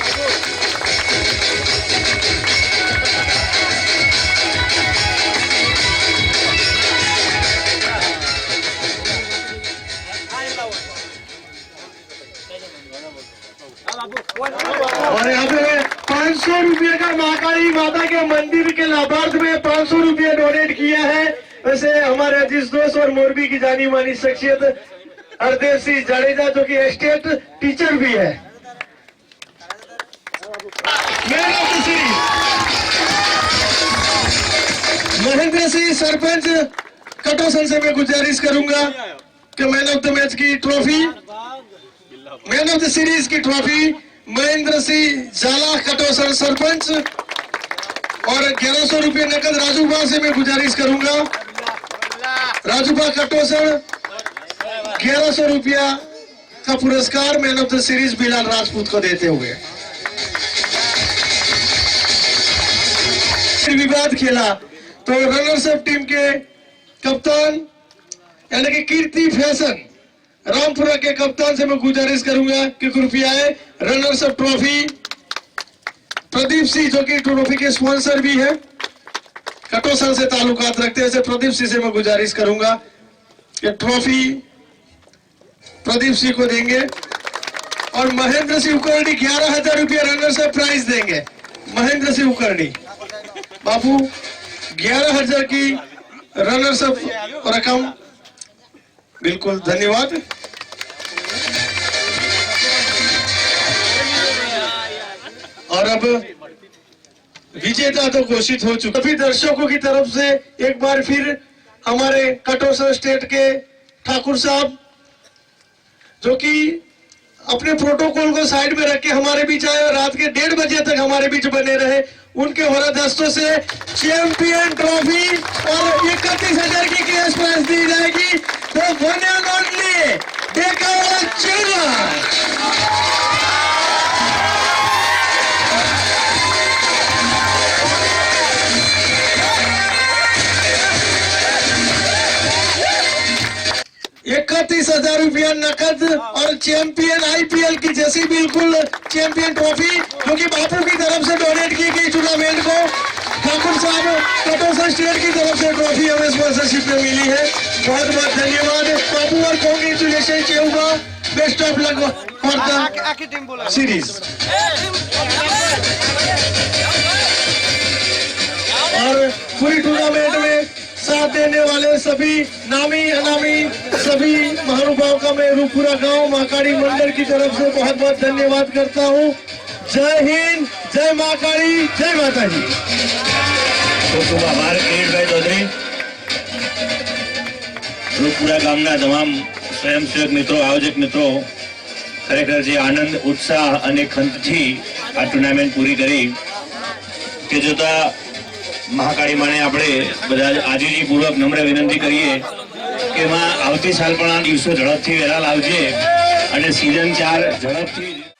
और यहाँ पे 500 रुपये का महाकाली माता के मंदिर के लाभार्थ में 500 रुपये डोनेट किया है। वैसे हमारे अजीज दोस्त और मोरबी की जानी मानी शख्सियत हरदेव सिंह जडेजा जो कि स्टेट टीचर भी है। Man of the series Mahendra Singh sarpanch Katosan से मैं गुजारिश करूंगा कि मैन ऑफ द मैच की trophy man of the series की ट्रॉफी महेंद्र सिंह जाला कटोसर सरपंच, और 1100 रुपये नकद राजूबा से मैं गुजारिश करूंगा। राजूबा कटोसर 1100 रुपया का पुरस्कार man of the series Bilal Rajput को देते हुए। विवाद खेला तो रनर्स अप टीम के कप्तान यानी कि कीर्ति फैशन रामपुरा के कप्तान से मैं गुजारिश करूंगा कि कृपया runners up trophy Pradeep Singh जो कि ट्रॉफी के स्पॉन्सर भी है, कटोसर से ताल्लुकात रखते हैं, प्रदीप सिंह से मैं गुजारिश करूंगा कि ट्रॉफी प्रदीप सिंह को देंगे। और महेंद्र सिंह उकरणी 11,000 रुपया रनर्स अप प्राइज देंगे। महेंद्र सिंह उकरणी बापू 11,000 की रनर्स अप रकम, बिल्कुल धन्यवाद। और अब विजेता तो घोषित हो चुका। सभी दर्शकों की तरफ से एक बार फिर हमारे कटोसर स्टेट के ठाकुर साहब जो कि अपने प्रोटोकॉल को साइड में रख के हमारे बीच आए और रात के 1:30 बजे तक हमारे बीच बने रहे, उनके वरदस्तों से चैंपियन ट्रॉफी और 31,000 की कैश प्राइज दी जाएगी। तो वन एंड ओनली डेकावाला चेला। ₹31,000 रुपया नकद और चैंपियन आईपीएल की जैसी बिल्कुल चैंपियन ट्रॉफी जो कि बापू की तरफ से डोनेट की गई टूर्नामेंट को। ठाकुर साहब कटोसर स्टेट की तरफ से ट्रॉफी हमें स्पॉन्सरशिप में मिली है, बहुत बहुत धन्यवाद बापू और कॉन्ग्रेचुलेशन चेहुआ, best of luck for the series. और पूरी टूर्नामेंट में साथ देने वाले सभी नामी अनामी सभी महानुभाव का मैं रूपपुरा गांव महाकाली मंडल की तरफ से बहुत बहुत धन्यवाद करता हूं। जय हिंद, जय महाकाली, जय माता जी। ખૂબ ખૂબ આભાર કિરીટભાઈ ચૌધરી। રૂપપુરા ગામના તમામ સ્વયંસેવક મિત્રો, આયોજક મિત્રો, ખરેખર જે આનંદ ઉત્સાહ અને ખંતથી આ ટુર્નામેન્ટ પૂરી કરી કે જોતા મહાકાળી માને આપણે બધા આજીજી પૂર્વક નમ્ર વિનંતી કરીએ કે માં આવતી સાલ પણ આ દિવસો ઝડપથી વહેલા લાવજે અને સીઝન 4 ઝડપથી